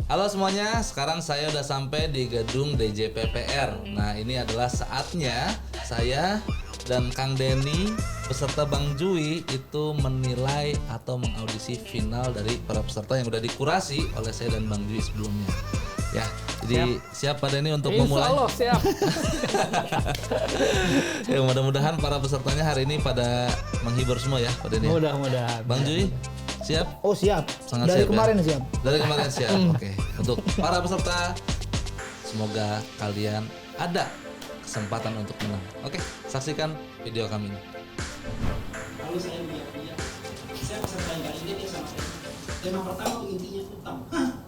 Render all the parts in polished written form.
Halo semuanya, sekarang saya udah sampai di gedung DJPPR. Nah, ini adalah saatnya saya dan Kang Denny beserta Bang Jui itu menilai atau mengaudisi final dari para peserta yang udah dikurasi oleh saya dan Bang Jui sebelumnya. Ya, jadi siap Pak Denny untuk memulai? Insya Allah siap. Ya, mudah-mudahan para pesertanya hari ini pada menghibur semua ya Pak Denny. Mudah-mudahan. Bang Jui, siap? Oh siap. Sangat Dari siap kemarin ya? siap. Dari kemarin siap. Oke. Untuk para peserta, semoga kalian ada kesempatan untuk menang. Oke, saksikan video kami ini. Kalau saya lihat, saya peserta yang kali ini sama saya. Tema pertama tuh intinya utang.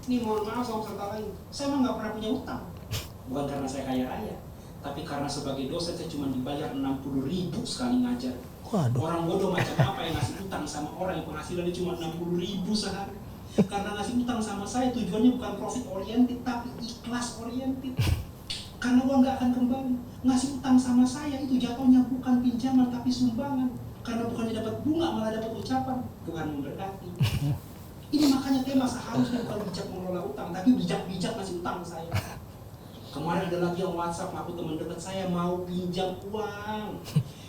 Ini mohon maaf sama peserta lain, saya emang nggak pernah punya utang. Bukan karena saya kaya raya, tapi karena sebagai dosen saya cuma dibayar 60.000 sekali ngajar. Waduh. Orang bodoh macam apa yang ngasih utang sama orang yang penghasilannya cuma 60.000 sehari? Karena ngasih utang sama saya tujuannya bukan profit oriented tapi ikhlas oriented. Karena uang nggak akan kembali. Ngasih utang sama saya itu jatuhnya bukan pinjaman tapi sumbangan. Karena bukannya dapat bunga malah dapat ucapan Tuhan memberkati. Ini makanya tema seharusnya bukan bijak mengelola utang tapi bijak-bijak ngasih utang ke saya. Kemarin ada lagi yang WhatsApp aku teman dekat saya mau pinjam uang.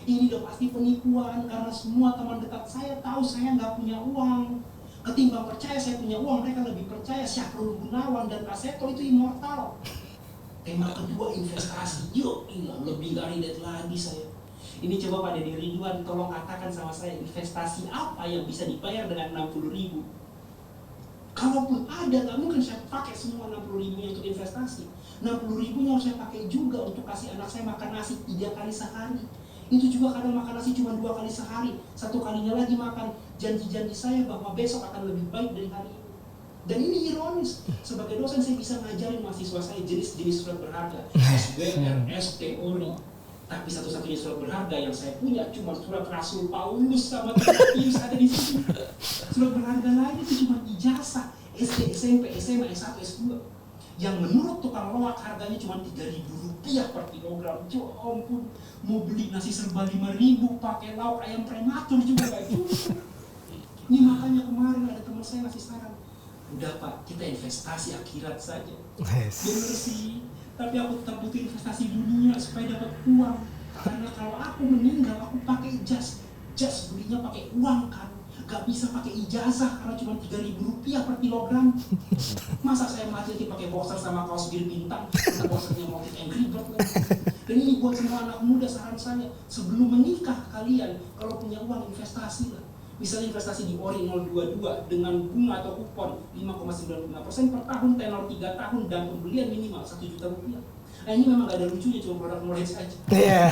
Ini udah pasti penipuan karena semua teman dekat saya tahu saya nggak punya uang. Ketimbang percaya saya punya uang, mereka lebih percaya Syahrul Gunawan dan Kaseto itu immortal. Tema kedua investasi, yuk iya, lebih gak relate lagi saya. Ini coba Pak Deddy Ridwan tolong katakan sama saya investasi apa yang bisa dibayar dengan 60.000. Kalaupun ada, nggak mungkin saya pakai semua 60.000 untuk investasi. 60.000 harus saya pakai juga untuk kasih anak saya makan nasi 3 kali sehari. Itu juga kadang makan nasi cuma 2 kali sehari. 1 kalinya lagi makan janji-janji saya bahwa besok akan lebih baik dari hari ini. Dan ini ironis, sebagai dosen saya bisa ngajarin mahasiswa saya jenis-jenis surat berharga, SBRS, teori. Tapi satu-satunya surat berharga yang saya punya cuma surat Rasul Paulus sama Timotius ada di sini. Surat berharga lain itu cuma ijazah SD, SMP, SMA, S1, S2. Yang menurut tukang loak harganya cuma Rp3.000 per kilogram. Ya ampun, mau beli nasi serba 5.000 pakai lauk ayam prematur juga gak cukup. Ini makanya kemarin ada teman saya ngasih saran. Udah Pak, kita investasi akhirat saja. Bener sih, tapi aku tetap butuh investasi dunia supaya dapat uang. Karena kalau aku meninggal, aku pakai jas belinya pakai uang kan. Gak bisa pakai ijazah karena cuma Rp3.000 per kilogram. Masa saya mati nanti pakai boxer sama kaos bir bintang, boxernya motif Angry Bird lagi. Dan ini buat semua anak muda saran saya, sebelum menikah kalian kalau punya uang investasi lah. Misalnya investasi di ORI 022 dengan bunga atau kupon 5,95% per tahun, tenor 3 tahun dan pembelian minimal Rp1 juta. Nah ini memang gak ada lucunya, cuma produk knowledge aja. Iya.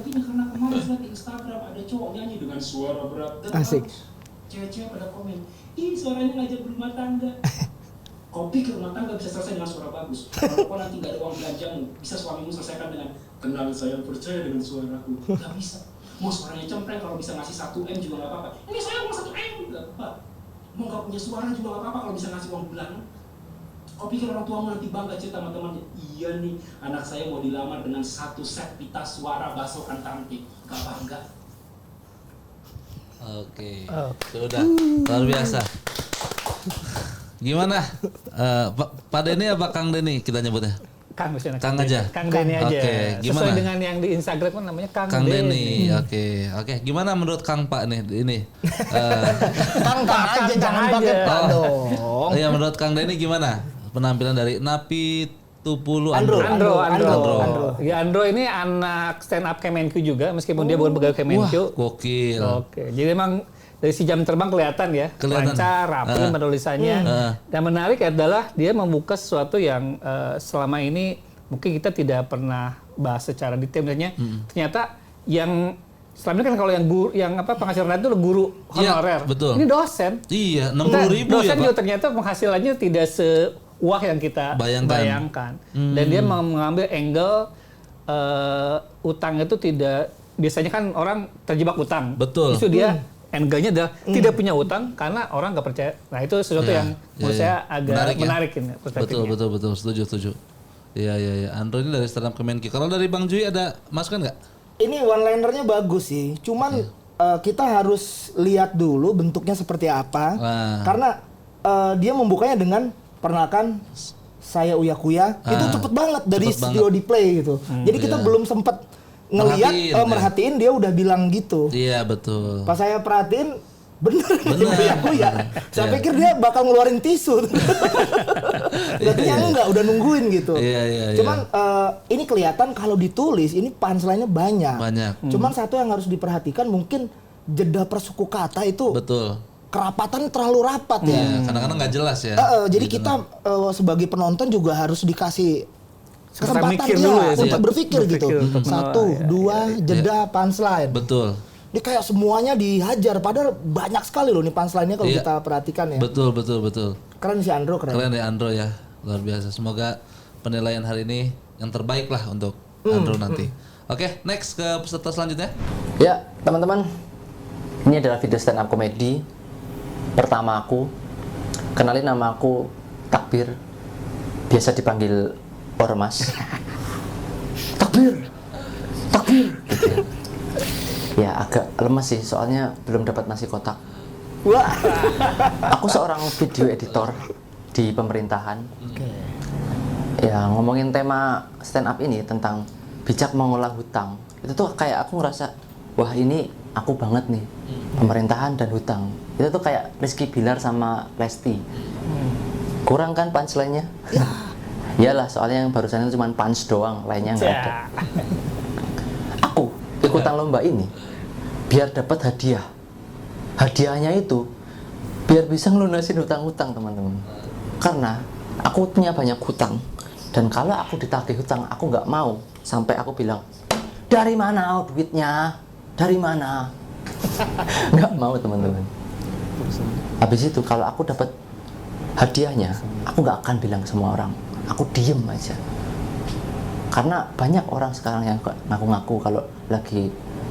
Ini karena kemarin saya di Instagram ada cowok nyanyi dengan suara berat dan asik. Cewek-cewek pada komen, ini suaranya ngajak berumah tangga. Kau pikir rumah tangga bisa selesai dengan suara bagus. Kalau kau nanti gak ada uang belanjamu, bisa suamimu selesaikan dengan kenal saya percaya dengan suaraku. Gak bisa. Mau suaranya cempreng kalau bisa ngasih 1M juga gak apa-apa. Ini saya mau 1M, gak apa-apa. Mau gak punya suara juga gak apa-apa kalau bisa ngasih uang bulanan. Kau pikir orang tuamu nanti bangga cerita sama temannya, iya nih anak saya mau dilamar dengan 1 set pita suara basokan cantik. Gak bangga. Oke. Sudah luar biasa. Gimana? Pak Denny apa Kang Denny kita nyebutnya? Kang aja. Kang Denny aja. Oke, gimana? Sesuai dengan yang di Instagram kan namanya Kang Denny. Oke. Gimana menurut Kang Pak nih ini? Kang aja, jangan pakai Pak dong. Iya, menurut Kang Denny gimana penampilan dari Napi Tupulu Andro. Andro. Ya Andro ini anak stand up Kemenq juga meskipun dia bukan pegawai Kemenq. Wah, gokil. Oke. Jadi emang dari si jam terbang kelihatan ya, lancar, rapi penulisannya. Dan menarik adalah dia membuka sesuatu yang selama ini mungkin kita tidak pernah bahas secara detail. Misalnya ternyata yang selama ini kan kalau yang guru, yang penghasilan rendah itu guru honorer. Iya, betul. Ini dosen. Iya, 60.000 ya dosen Pak. juga ternyata penghasilannya tidak sewah yang kita bayangkan. Dan dia mengambil angle utang itu tidak, biasanya kan orang terjebak utang. Betul. Justru dia angle-nya adalah tidak punya utang karena orang nggak percaya. Nah itu sesuatu yang menurut saya agak menarik ini perspektifnya. Betul. Setuju. Iya. Andro ini dari stand up Kemenq. Kalau dari Bang Jui ada masukan nggak? Ini one-linernya bagus sih. Cuman kita harus lihat dulu bentuknya seperti apa. Karena dia membukanya dengan pernah kan saya uya-kuya itu cepet banget dari studio di play gitu. Jadi kita belum sempet ngelihat merhatiin dia udah bilang gitu. Iya betul. Pas saya perhatiin bener uya-kuya. Saya pikir dia bakal ngeluarin tisu. Berarti enggak udah nungguin gitu. Iya. Cuman ini kelihatan kalau ditulis ini punchline-nya banyak. Cuman satu yang harus diperhatikan mungkin jeda persuku kata itu. Betul. Kerapatan terlalu rapat ya. Kadang-kadang nggak jelas ya. Jadi kita sebagai penonton juga harus dikasih kesempatan dulu ya, untuk berpikir gitu. untuk Satu, dua, jeda, punchline. Betul. Ini kayak semuanya dihajar, padahal banyak sekali loh nih punchline-nya kalau kita perhatikan ya. Betul. Keren si Andro, keren. Keren ya Andro ya, luar biasa. Semoga penilaian hari ini yang terbaik lah untuk Andro nanti. Oke, next ke peserta selanjutnya. Ya, teman-teman. Ini adalah video stand up komedi pertama aku. Kenalin, nama aku Takbir. Biasa dipanggil Ormas. Takbir. Gitu ya. Ya agak lemes sih, soalnya belum dapat nasi kotak. Wah. Aku seorang video editor di pemerintahan. Ya, ngomongin tema stand up ini tentang bijak mengolah hutang. Itu tuh kayak aku ngerasa, wah ini aku banget nih, pemerintahan dan hutang. Itu tuh kayak Rizky Bilar sama Lesti. Kurang kan punchline-nya? Iyalah, soalnya yang barusan itu cuma punch doang, lainnya nggak ada. Aku ikutan lomba ini biar dapat hadiah. Hadiahnya itu biar bisa ngelunasin hutang-hutang, teman-teman. Karena aku punya banyak hutang, dan kalau aku ditagih hutang, aku nggak mau sampai aku bilang, dari mana duitnya? Dari mana? Nggak mau, teman-teman. Habis itu kalau aku dapat hadiahnya, aku nggak akan bilang ke semua orang. Aku diem aja. Karena banyak orang sekarang yang ngaku-ngaku kalau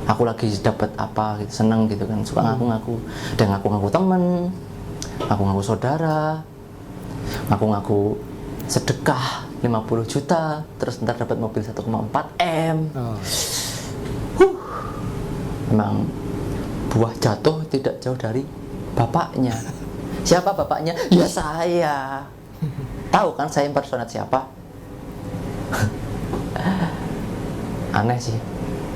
aku lagi dapat apa gitu, seneng gitu kan, suka ngaku-ngaku. Dan ngaku-ngaku temen, ngaku-ngaku saudara, ngaku-ngaku sedekah 50 juta, terus ntar dapat mobil 1,4 M. Memang buah jatuh tidak jauh dari bapaknya. Siapa bapaknya? Ya saya. Tahu kan saya impersonate siapa? Aneh sih.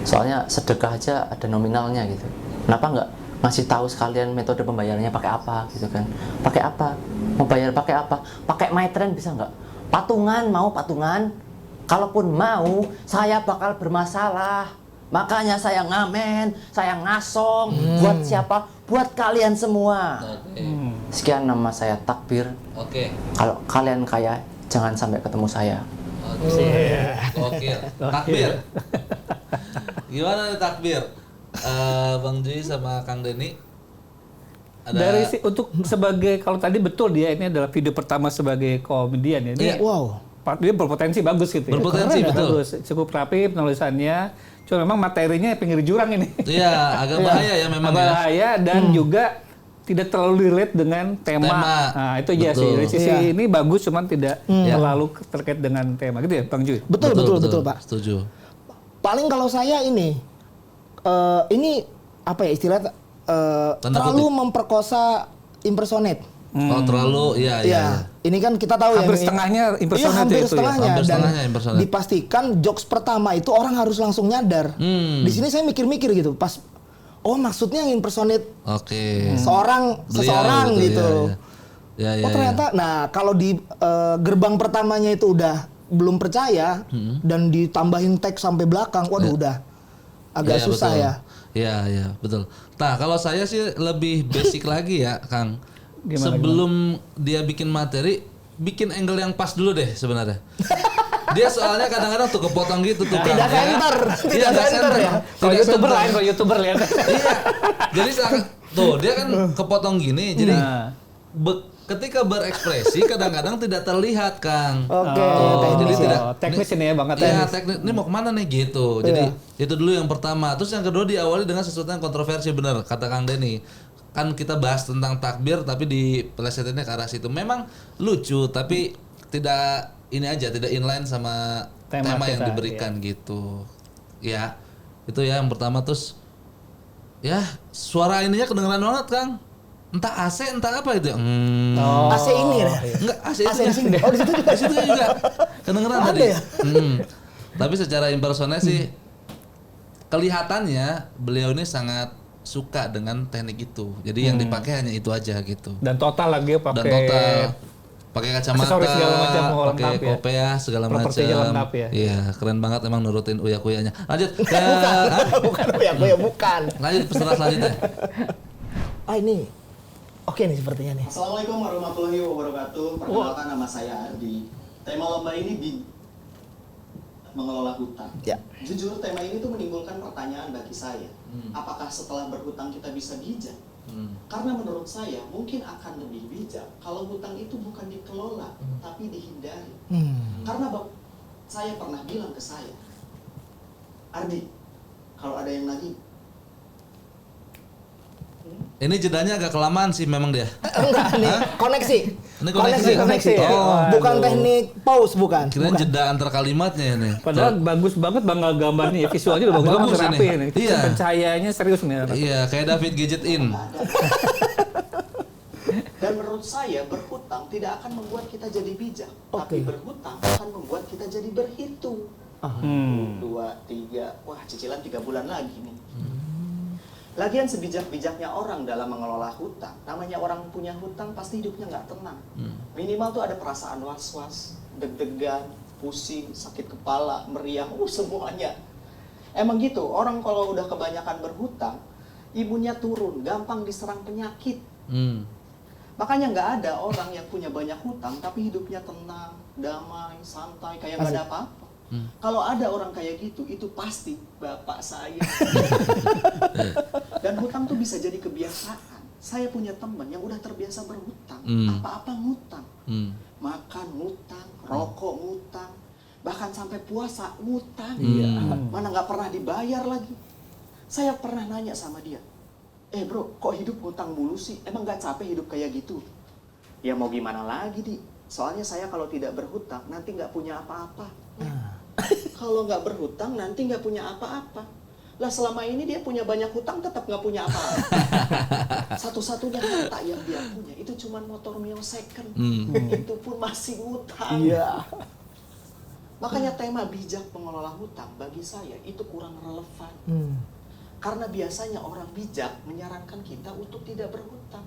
Soalnya sedekah aja ada nominalnya gitu. Kenapa nggak ngasih tahu sekalian metode pembayarannya pakai apa gitu kan? Pakai apa? Mau bayar pakai apa? Pakai MyTrend bisa nggak? Patungan, mau patungan? Kalaupun mau, saya bakal bermasalah. Makanya saya ngamen, saya ngasong. Buat siapa? Buat kalian semua. Sekian, nama saya Takbir. Kalau kalian kaya, jangan sampai ketemu saya. Oke. Takbir. Gimana nih Takbir? Bang Jui sama Kang Denny. Untuk sebagai, kalau tadi betul dia ini adalah video pertama sebagai komedian ya. Ini dia berpotensi bagus gitu. Berpotensi ya. betul. Bagus, cukup rapi penulisannya. Cuma memang materinya pinggir jurang ini. Iya, agak bahaya ya memang. Bahaya dan juga tidak terlalu relate dengan tema. Nah, itu aja sih. Dari sisi ini bagus, cuman tidak terlalu terkait dengan tema. Gitu ya, Bang Jui? Betul, Pak. Setuju. Paling kalau saya ini apa ya istilahnya terlalu memperkosa impersonate. Oh, terlalu, iya. Ini kan kita tahu hampir setengahnya impersonate hampir itu setengahnya. ya. Hampir setengahnya impersonate. Dipastikan jokes pertama itu orang harus langsung nyadar. Di sini saya mikir-mikir gitu, pas maksudnya yang impersonate seseorang gitu. Oh ternyata, nah kalau di gerbang pertamanya itu udah belum percaya dan ditambahin teks sampai belakang, waduh udah agak susah betul. ya. Iya, betul. Nah, kalau saya sih lebih basic lagi ya, Kang. Gimana? Sebelum dia bikin materi, bikin angle yang pas dulu deh sebenarnya. Dia soalnya kadang-kadang tuh kepotong gitu tuh. Tidak center. Tidak center ya. Kalau YouTuber lain, kalau YouTuber lihat. Iya. Jadi tuh dia kan kepotong gini, jadi ketika berekspresi kadang-kadang tidak terlihat, Kang. Oke. Jadi tidak teknis ini ya banget. Iya, teknis. Ini mau kemana nih gitu. Jadi itu dulu yang pertama. Terus yang kedua diawali dengan sesuatu yang kontroversi, benar kata Kang Denny. Kan kita bahas tentang takbir tapi di pelesetannya ke arah situ. Memang lucu tapi tidak tidak inline sama tema yang diberikan gitu. Ya. Itu ya yang pertama. Terus ya suara ininya kedengeran banget, Kang. entah AC entah apa itu. AC ini ya. Enggak, AC AC itu di sini. Oh, di situ juga. Di situ juga. Kedengeran Ada tadi. ya? Tapi secara impersonnya sih kelihatannya beliau ini sangat suka dengan teknik itu. Jadi yang dipakai hanya itu aja gitu. Dan total lagi pakai. Dan total pakai kacamata, aksesoris segala macam, pakai lengkap ya. kopiah segala Propertinya macam. lengkap ya. Iya, keren banget emang nurutin uya-kuyanya. Lanjut. Bukan ya, bukan. Lanjut peserta selanjutnya. Ini. Oke nih sepertinya nih. Assalamualaikum warahmatullahi wabarakatuh. Perkenalkan nama saya Ardi. Tema lomba ini mengelola hutang. Ya. Jujur tema ini tuh menimbulkan pertanyaan bagi saya. Apakah setelah berhutang kita bisa bijak? Karena menurut saya mungkin akan lebih bijak kalau hutang itu bukan dikelola tapi dihindari. Karena saya pernah bilang ke saya, Ardi, kalau ada yang nagih, Ini jedanya agak kelamaan sih memang dia. Enggak nih, koneksi. Ini koneksi. Oh, bukan teknik pause, bukan. Kirain Bukan. jeda antar kalimatnya ini. Padahal bagus banget gambarnya, visualnya udah bagus Bagus banget, rapi ini. ini. Iya. Pencahayaannya serius nih. Iya, kayak David Gadget In. dan menurut saya berhutang tidak akan membuat kita jadi bijak, tapi berhutang akan membuat kita jadi berhitung. 2, 3, wah cicilan 3 bulan lagi nih. Lagian sebijak-bijaknya orang dalam mengelola hutang, namanya orang punya hutang pasti hidupnya nggak tenang. Minimal tuh ada perasaan was-was, deg-degan, pusing, sakit kepala, meriang, semuanya. Emang gitu, orang kalau udah kebanyakan berhutang, imunnya turun, gampang diserang penyakit. Makanya nggak ada orang yang punya banyak hutang tapi hidupnya tenang, damai, santai, kayak nggak ada apa-apa. Kalau ada orang kayak gitu, itu pasti bapak saya. Dan hutang tuh bisa jadi kebiasaan. Saya punya teman yang udah terbiasa berhutang, apa-apa ngutang, makan ngutang, rokok ngutang, bahkan sampai puasa ngutang. Mana nggak pernah dibayar lagi. Saya pernah nanya sama dia, bro, kok hidup ngutang mulu sih? Emang nggak capek hidup kayak gitu? Ya mau gimana lagi, Di? Soalnya saya kalau tidak berhutang nanti nggak punya apa-apa. Kalau nggak berhutang nanti nggak punya apa-apa. Lah selama ini dia punya banyak hutang tetap nggak punya apa-apa. Satu-satunya harta yang dia punya itu cuma motor Mio second. Itu pun masih hutang. Iya. Makanya tema bijak pengelola hutang bagi saya itu kurang relevan. Karena biasanya orang bijak menyarankan kita untuk tidak berhutang.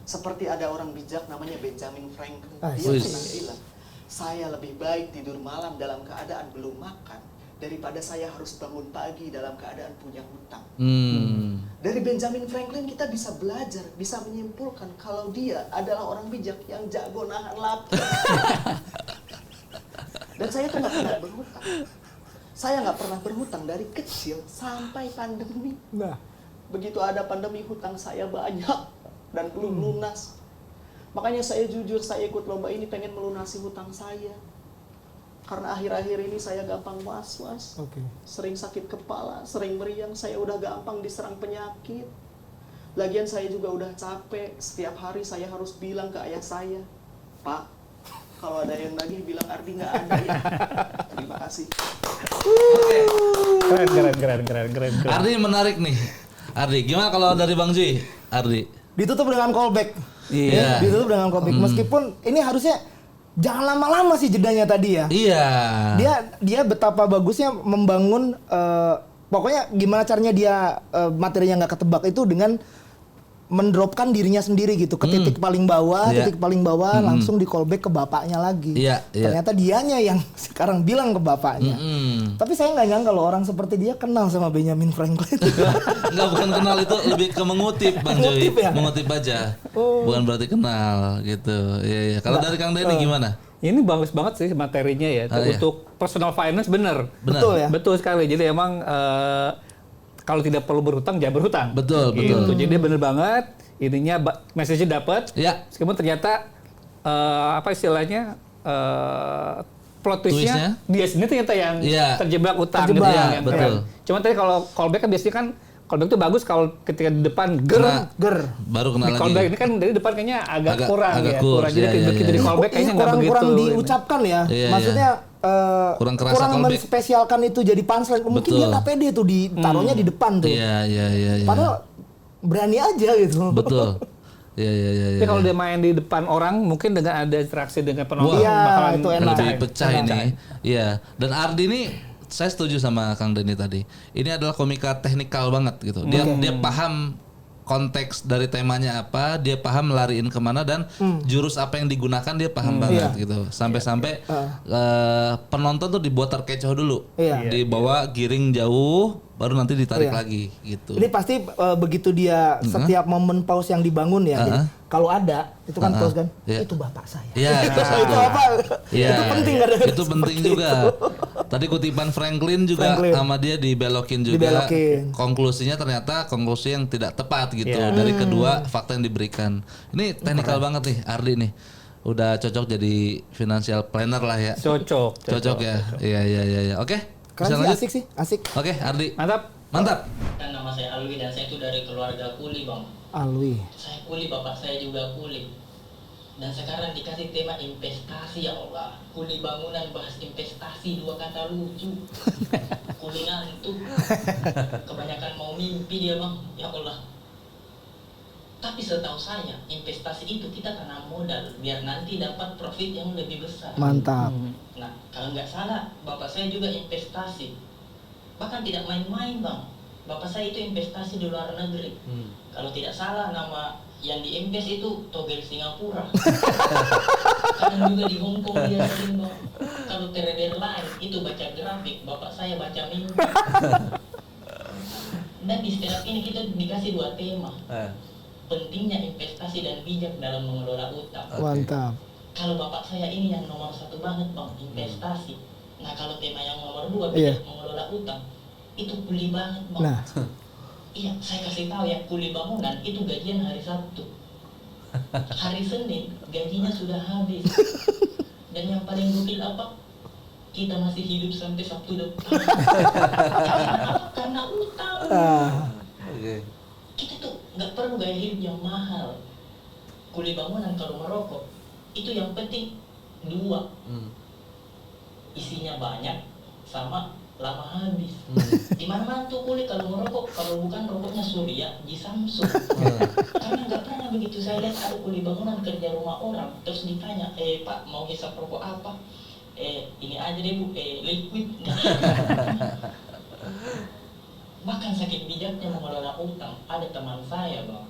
Seperti ada orang bijak namanya Benjamin Franklin. Dia pernah bilang, saya lebih baik tidur malam dalam keadaan belum makan daripada saya harus bangun pagi dalam keadaan punya hutang. Dari Benjamin Franklin kita bisa belajar, bisa menyimpulkan kalau dia adalah orang bijak yang jago nahan lapar. Dan saya tuh nggak pernah berhutang. Saya nggak pernah berhutang dari kecil sampai pandemi. Nah, Begitu ada pandemi, hutang saya banyak dan belum lunas. Makanya saya jujur, saya ikut lomba ini pengen melunasi hutang saya. Karena akhir-akhir ini saya gampang was-was, sering sakit kepala, sering meriang, saya udah gampang diserang penyakit. Lagian saya juga udah capek, setiap hari saya harus bilang ke ayah saya, Pak, kalau ada yang nagih bilang Ardi nggak ada ya. Terima kasih. Keren. Ardi menarik nih. Ardi, gimana kalau dari Bang Jui? Ardi. ditutup dengan callback. Iya. Ditutup dengan callback. Meskipun ini harusnya jangan lama-lama sih jedanya tadi ya. Iya. Dia betapa bagusnya membangun pokoknya gimana caranya dia materinya nggak ketebak itu dengan mendropkan dirinya sendiri gitu ke titik paling bawah, langsung di callback ke bapaknya lagi. Ternyata dianya yang sekarang bilang ke bapaknya. Tapi saya nggak nyangka kalau orang seperti dia kenal sama Benjamin Franklin. Nggak, bukan kenal, itu lebih ke mengutip, Bang Joy. Ya? Mengutip aja. Bukan berarti kenal gitu. Iya. Kalau dari Kang Denny gimana? Ini bagus banget sih materinya ya. Untuk personal finance bener. Betul ya? Betul sekali. Jadi emang kalau tidak perlu berhutang, jangan berhutang. Betul. Jadi bener banget. Ininya message-nya dapat. Ya. Meskipun ternyata apa istilahnya plot twistnya dia sendiri ternyata yang terjebak utang. Gitu, yang betul. Cuman tadi kalau callback kan biasanya kan callback itu bagus kalau ketika di depan ger baru kenal lagi. Callback ini kan dari depan kayaknya agak kurang. Jadi iya. di callback kayaknya nggak begitu. Kurang diucapkan ya. Maksudnya kurang menspesialkan itu jadi punchline. Mungkin dia nggak pede tuh ditaruhnya di depan tuh. Iya. Padahal berani aja gitu. Betul. Tapi kalau dia main di depan orang, mungkin dengan ada interaksi dengan penonton Iya, bakalan itu enak. lebih pecah ini. Iya. Dan Ardi ini saya setuju sama Kang Denny tadi. Ini adalah komika teknikal banget gitu. Dia paham konteks dari temanya apa, dia paham lariin kemana dan jurus apa yang digunakan dia paham banget gitu. Sampai-sampai penonton tuh dibuat terkecoh dulu, dibawa giring jauh, baru nanti ditarik lagi gitu. Ini pasti begitu dia setiap momen pause yang dibangun ya. Jadi, kalau ada itu kan pause kan, itu bapak saya. Iya, itu satu. Itu apa? Iya, Itu penting ada. itu penting juga. Tadi kutipan Franklin juga sama dia dibelokin juga. Konklusinya ternyata konklusi yang tidak tepat gitu dari kedua fakta yang diberikan. Ini teknikal banget nih Ardi nih. Udah cocok jadi financial planner lah ya. Cocok ya. Iya. Oke. Keren sih, asik sih, asik. Oke, Ardi. Mantap. Kan nama saya Alwi dan saya itu dari keluarga kuli, Bang. Alwi. Saya kuli, bapak saya juga kuli. Dan sekarang dikasih tema investasi, ya Allah. Kuli bangunan bahas investasi, 2 kata lucu. Kuli ngantuk. Kebanyakan mau mimpi dia, Bang. Ya Allah. Tapi setahu saya, investasi itu kita tanam modal biar nanti dapat profit yang lebih besar. Mantap. Nah, kalau nggak salah, bapak saya juga investasi. Bahkan tidak main-main, Bang. Bapak saya itu investasi di luar negeri. Kalau tidak salah, nama yang diinvest itu togel Singapura. Kadang juga di Hong Kong dia sering, Bang. Kalau trader lain itu baca grafik, bapak saya baca mimpi. Dan di setiap ini kita dikasih 2 tema. Pentingnya investasi dan bijak dalam mengelola utang. Mantap. Kalau bapak saya ini yang nomor 1 banget, Bang, investasi. Nah, kalau tema yang nomor 2 bijak mengelola utang, itu kuli banget, Bang. Nah. Iya, saya kasih tahu ya, kuli bangunan itu gajian hari Sabtu. Hari Senin gajinya sudah habis. Dan yang paling gokil apa? Kita masih hidup sampai Sabtu depan. Karena utang. Kita tuh nggak perlu gaya hidup yang mahal. Kuli bangunan kalau merokok itu yang penting 2, isinya banyak sama lama habis. Di mana tuh kuli kalau merokok, kalau bukan rokoknya Surya di Samsung. Karena nggak pernah begitu saya lihat ada kuli bangunan kerja rumah orang terus ditanya, Pak mau hisap rokok apa? Ini aja deh Bu, liquid. Bahkan saking bijaknya mengelola utang, ada teman saya, Bang.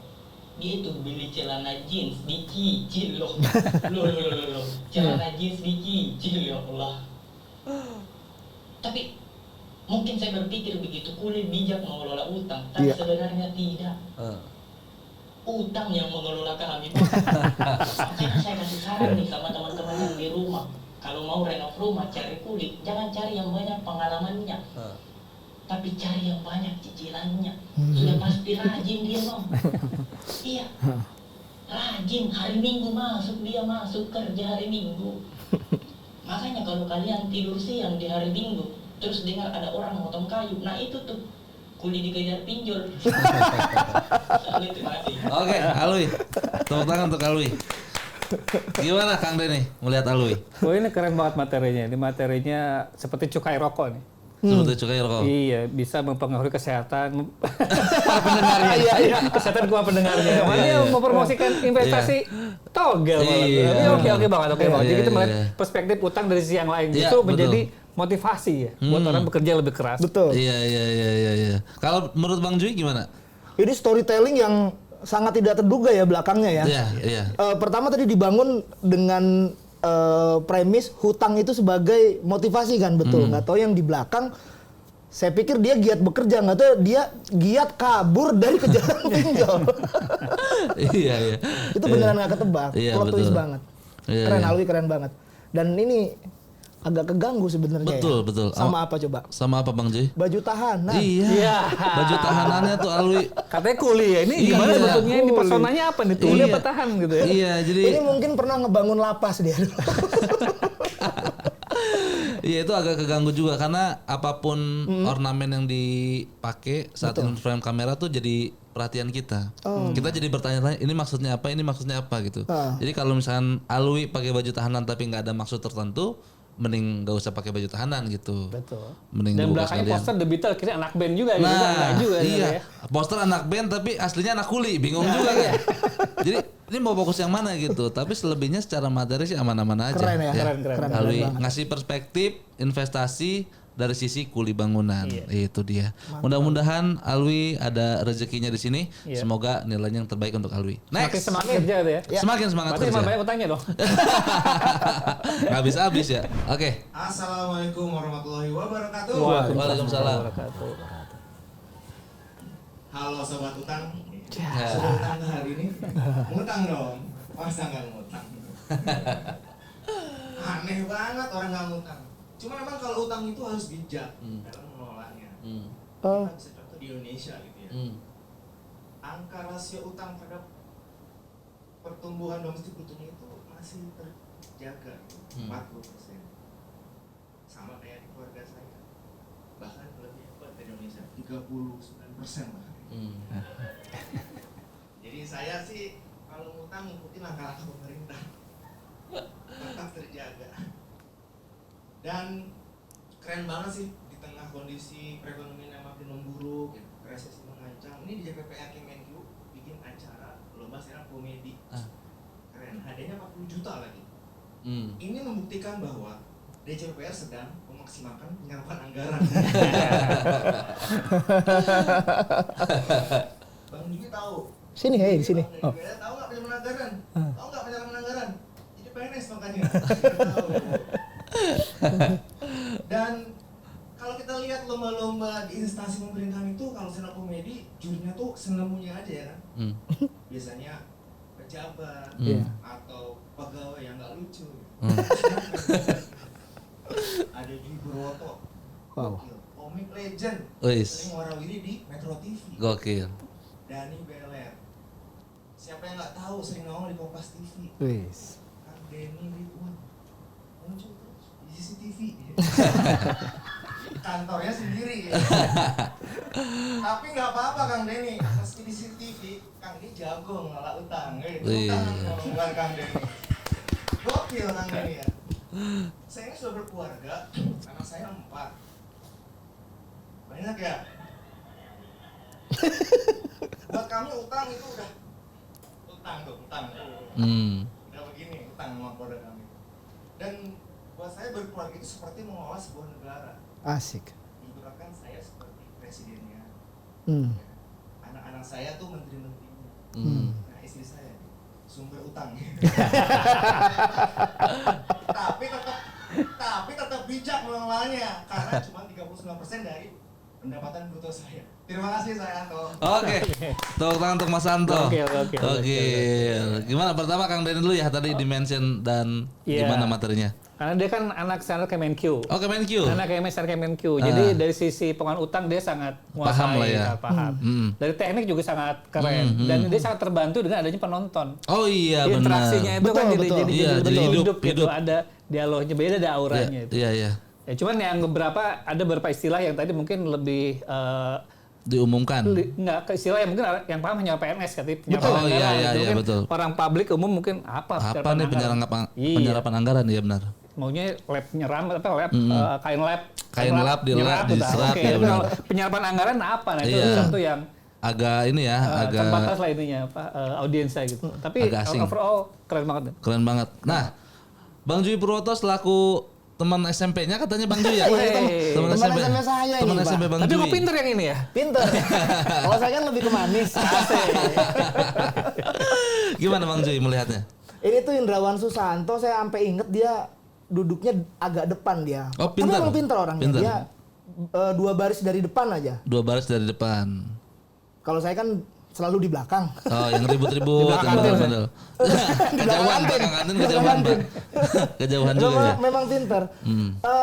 Dia itu beli celana jeans dicicil loh. Loh. Celana jeans dicicil, ya Allah. Tapi mungkin saya berpikir begitu kuli bijak mengelola utang, tapi sebenarnya tidak. Utang yang mengelola kami. Makanya saya kasih saran nih sama teman-teman yang di rumah. Kalau mau renov rumah, cari kuli. Jangan cari yang banyak pengalamannya. Tapi cari yang banyak cicilannya. Sudah pasti rajin dia, Bang. Iya. Rajin, hari Minggu dia masuk kerja hari Minggu. Makanya kalau kalian tidur siang di hari Minggu, terus dengar ada orang motong kayu, nah itu tuh kuli dikejar pinjol. Oke, Alwi. Tepuk tangan untuk Alwi. Gimana Kang Denny melihat Alwi? Oh, ini keren banget materinya. Ini materinya seperti cukai rokok nih. Seperti cukai rokok. Iya, bisa mempengaruhi kesehatan para pendengarnya. Iya. Kesehatan gua pendengarnya. Dia mempromosikan investasi togel malah. Oke banget. Jadi kita melihat perspektif utang dari sisi yang lain. Itu menjadi motivasi ya buat orang bekerja lebih keras. Betul. Iya. Kalau menurut Bang Jui gimana? Ini storytelling yang sangat tidak terduga ya belakangnya ya. Iya. Pertama tadi dibangun dengan premis hutang itu sebagai motivasi kan, betul. Nggak tahu yang di belakang, saya pikir dia giat bekerja, nggak tahu dia giat kabur dari kejaran pinjol. Iya. Itu beneran nggak ketebak, plot twist banget. Keren, Alwi keren banget. Dan ini agak keganggu sebenarnya. Betul. Sama apa coba? Sama apa Bang Jui? Baju tahanan. Iya. Baju tahanannya tuh Alwi. Katanya kuli ya. Ini gimana bentuknya? Ini personanya apa nih? Tuli apa tahan gitu ya? Iya, jadi ini mungkin pernah ngebangun lapas dia. Iya, itu agak keganggu juga karena apapun ornamen yang dipakai saat in frame kamera tuh jadi perhatian kita. Kita jadi bertanya-tanya, ini maksudnya apa gitu. Jadi kalau misalkan Alwi pakai baju tahanan tapi nggak ada maksud tertentu, mending gak usah pakai baju tahanan gitu. Betul. Mending Dan dibuka belakangnya sekalian. poster The Beatles kira anak band juga gitu kan. Nah, Enggak juga iya. ya. Poster anak band tapi aslinya anak kuli, bingung juga kan. Jadi ini mau fokus yang mana gitu. Tapi selebihnya secara materi sih aman-aman aja. Keren ya, keren Alwi banget. ngasih perspektif investasi dari sisi kuli bangunan. Itu dia. Mudah-mudahan Alwi ada rezekinya di sini. Iya. Semoga nilainya yang terbaik untuk Alwi. Makin Next. semangat kerja tuh ya. Semakin semangat Berarti kerja. emang banyak utangnya dong. Nggak habis-habis ya. Oke. Assalamualaikum warahmatullahi wabarakatuh. Waalaikumsalam. Halo sobat utang. Ya. Sobat utang hari ini ngutang dong. Masa nggak ngutang? Aneh banget orang nggak ngutang. Cuma memang kalau utang itu harus bijak dalam mengelolanya. Kita bisa contoh di Indonesia gitu ya. Angka rasio utang terhadap pertumbuhan domestik brutonya itu masih terjaga gitu, 40%. Sama kayak di keluarga saya. Bahkan lebih hebat di Indonesia, 39% bahkan. Jadi saya sih kalau ngutang ngikutin langkah-langkah pemerintah. Tetap terjaga. Dan keren banget sih di tengah kondisi perekonomian yang makin memburuk, ya, resesi mengancam. Ini di JPPR Kemenq bikin acara lomba stand-up komedi. Keren, hadiahnya 40 juta lagi. Ini membuktikan bahwa DJPR sedang memaksimalkan penyerapan anggaran. Bang Juki tahu? Sini, di sini. Bang DJPR tahu nggak penyerapan anggaran? Tahu nggak penyerapan anggaran? Jadi PNS makanya. Tahu. Dan kalau kita lihat lomba-lomba di instansi pemerintahan itu, kalau stand up komedi jurinya tuh senemunya aja ya kan. Biasanya pejabat atau pegawai yang nggak lucu. Ada Dwi Purwoto, komik legend, sering warawiri di Metro TV. Gokil. Dani Beler, siapa yang nggak tahu sering nongol di Kompas TV. Kang Denny Ridwan, muncul terus di CCTV. Kantornya sendiri. Tapi nggak apa-apa Kang Denny, meski di CCTV, Kang ini jago ngelola utang. Utang bukan Kang Denny. Gokil Kang Denny ya. Saya ini sudah berkeluarga, anak saya 4. Banyak ya? Buat kami utang itu udah utang. Udah begini utang sama keluarga kami. Dan buat saya berkeluarga itu seperti mengelola sebuah negara. Asik. Ibaratkan saya seperti presidennya. Anak-anak saya tuh menteri-menterinya. Nah istri saya sumber utang. tapi tetap bijak mengelolanya karena cuma 39% dari pendapatan bruto saya. Terima kasih saya Anto. Oke. Tepuk tangan untuk Mas Anto. Oke. Gimana pertama Kang Denny dulu ya tadi dimention dan gimana materinya? Karena dia kan anak standar Kemenq. Oh Kemenq. Anak standar Kemenq. Jadi dari sisi pengelolaan utang dia sangat Paham lah ya. paham. Dari teknik juga sangat keren dan dia sangat terbantu dengan adanya penonton. Oh iya benar. Interaksinya itu kan jadi hidup gitu. hidup. Ada dialognya beda, ada auranya itu. Iya. Ya cuman yang ada beberapa istilah yang tadi mungkin lebih diumumkan. Enggak, istilah yang mungkin yang paham hanya PNS katanya. Oh iya betul. Orang publik umum mungkin apa nih penyerapan anggaran ya benar. Maunya lab penyeram kain lab diserap ya benar. Penyerapan anggaran apa? Nah itu satu yang agak ini ya, agak terbatas lah ininya audiensnya gitu. Tapi overall keren banget. Keren banget. Nah, Bang Dwi Purwoto selaku teman SMP-nya katanya Bang Dwi ya? Teman SMP saya ini, teman SMP Bang Tapi Dwi. kok pinter yang ini ya? Pinter. Kalau saya kan lebih ke manis. Gimana Bang Dwi melihatnya? Ini tuh Indrawan Susanto, saya sampai inget dia duduknya agak depan dia. Oh, pinter. Tapi emang pinter orangnya. Pinter. Dia 2 baris dari depan aja. 2 baris dari depan. Kalau saya kan selalu di belakang. Oh, yang ribut-ribut, yang bandel-bandel. Kejauhan, belakang kantin kejauhan, Pak. Kejauhan juga ya. Memang pinter.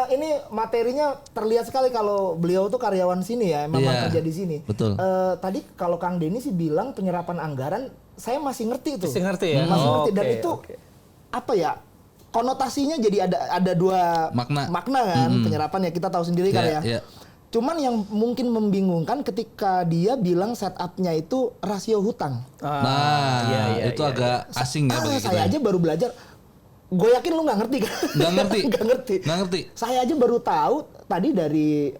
Ini materinya terlihat sekali kalau beliau tuh karyawan sini ya, memang kerja di sini. Betul. Tadi kalau Kang Denny sih bilang penyerapan anggaran, saya masih ngerti itu. Masih ngerti ya? Masih ngerti. Dan itu apa ya? Konotasinya jadi ada 2 makna kan, penyerapan ya kita tahu sendiri kan ya. Cuman yang mungkin membingungkan ketika dia bilang setupnya itu rasio hutang. Itu agak asing ya bagi kita. Saya aja baru belajar. Gue yakin lu nggak ngerti kan? Nggak ngerti. Saya aja baru tahu tadi dari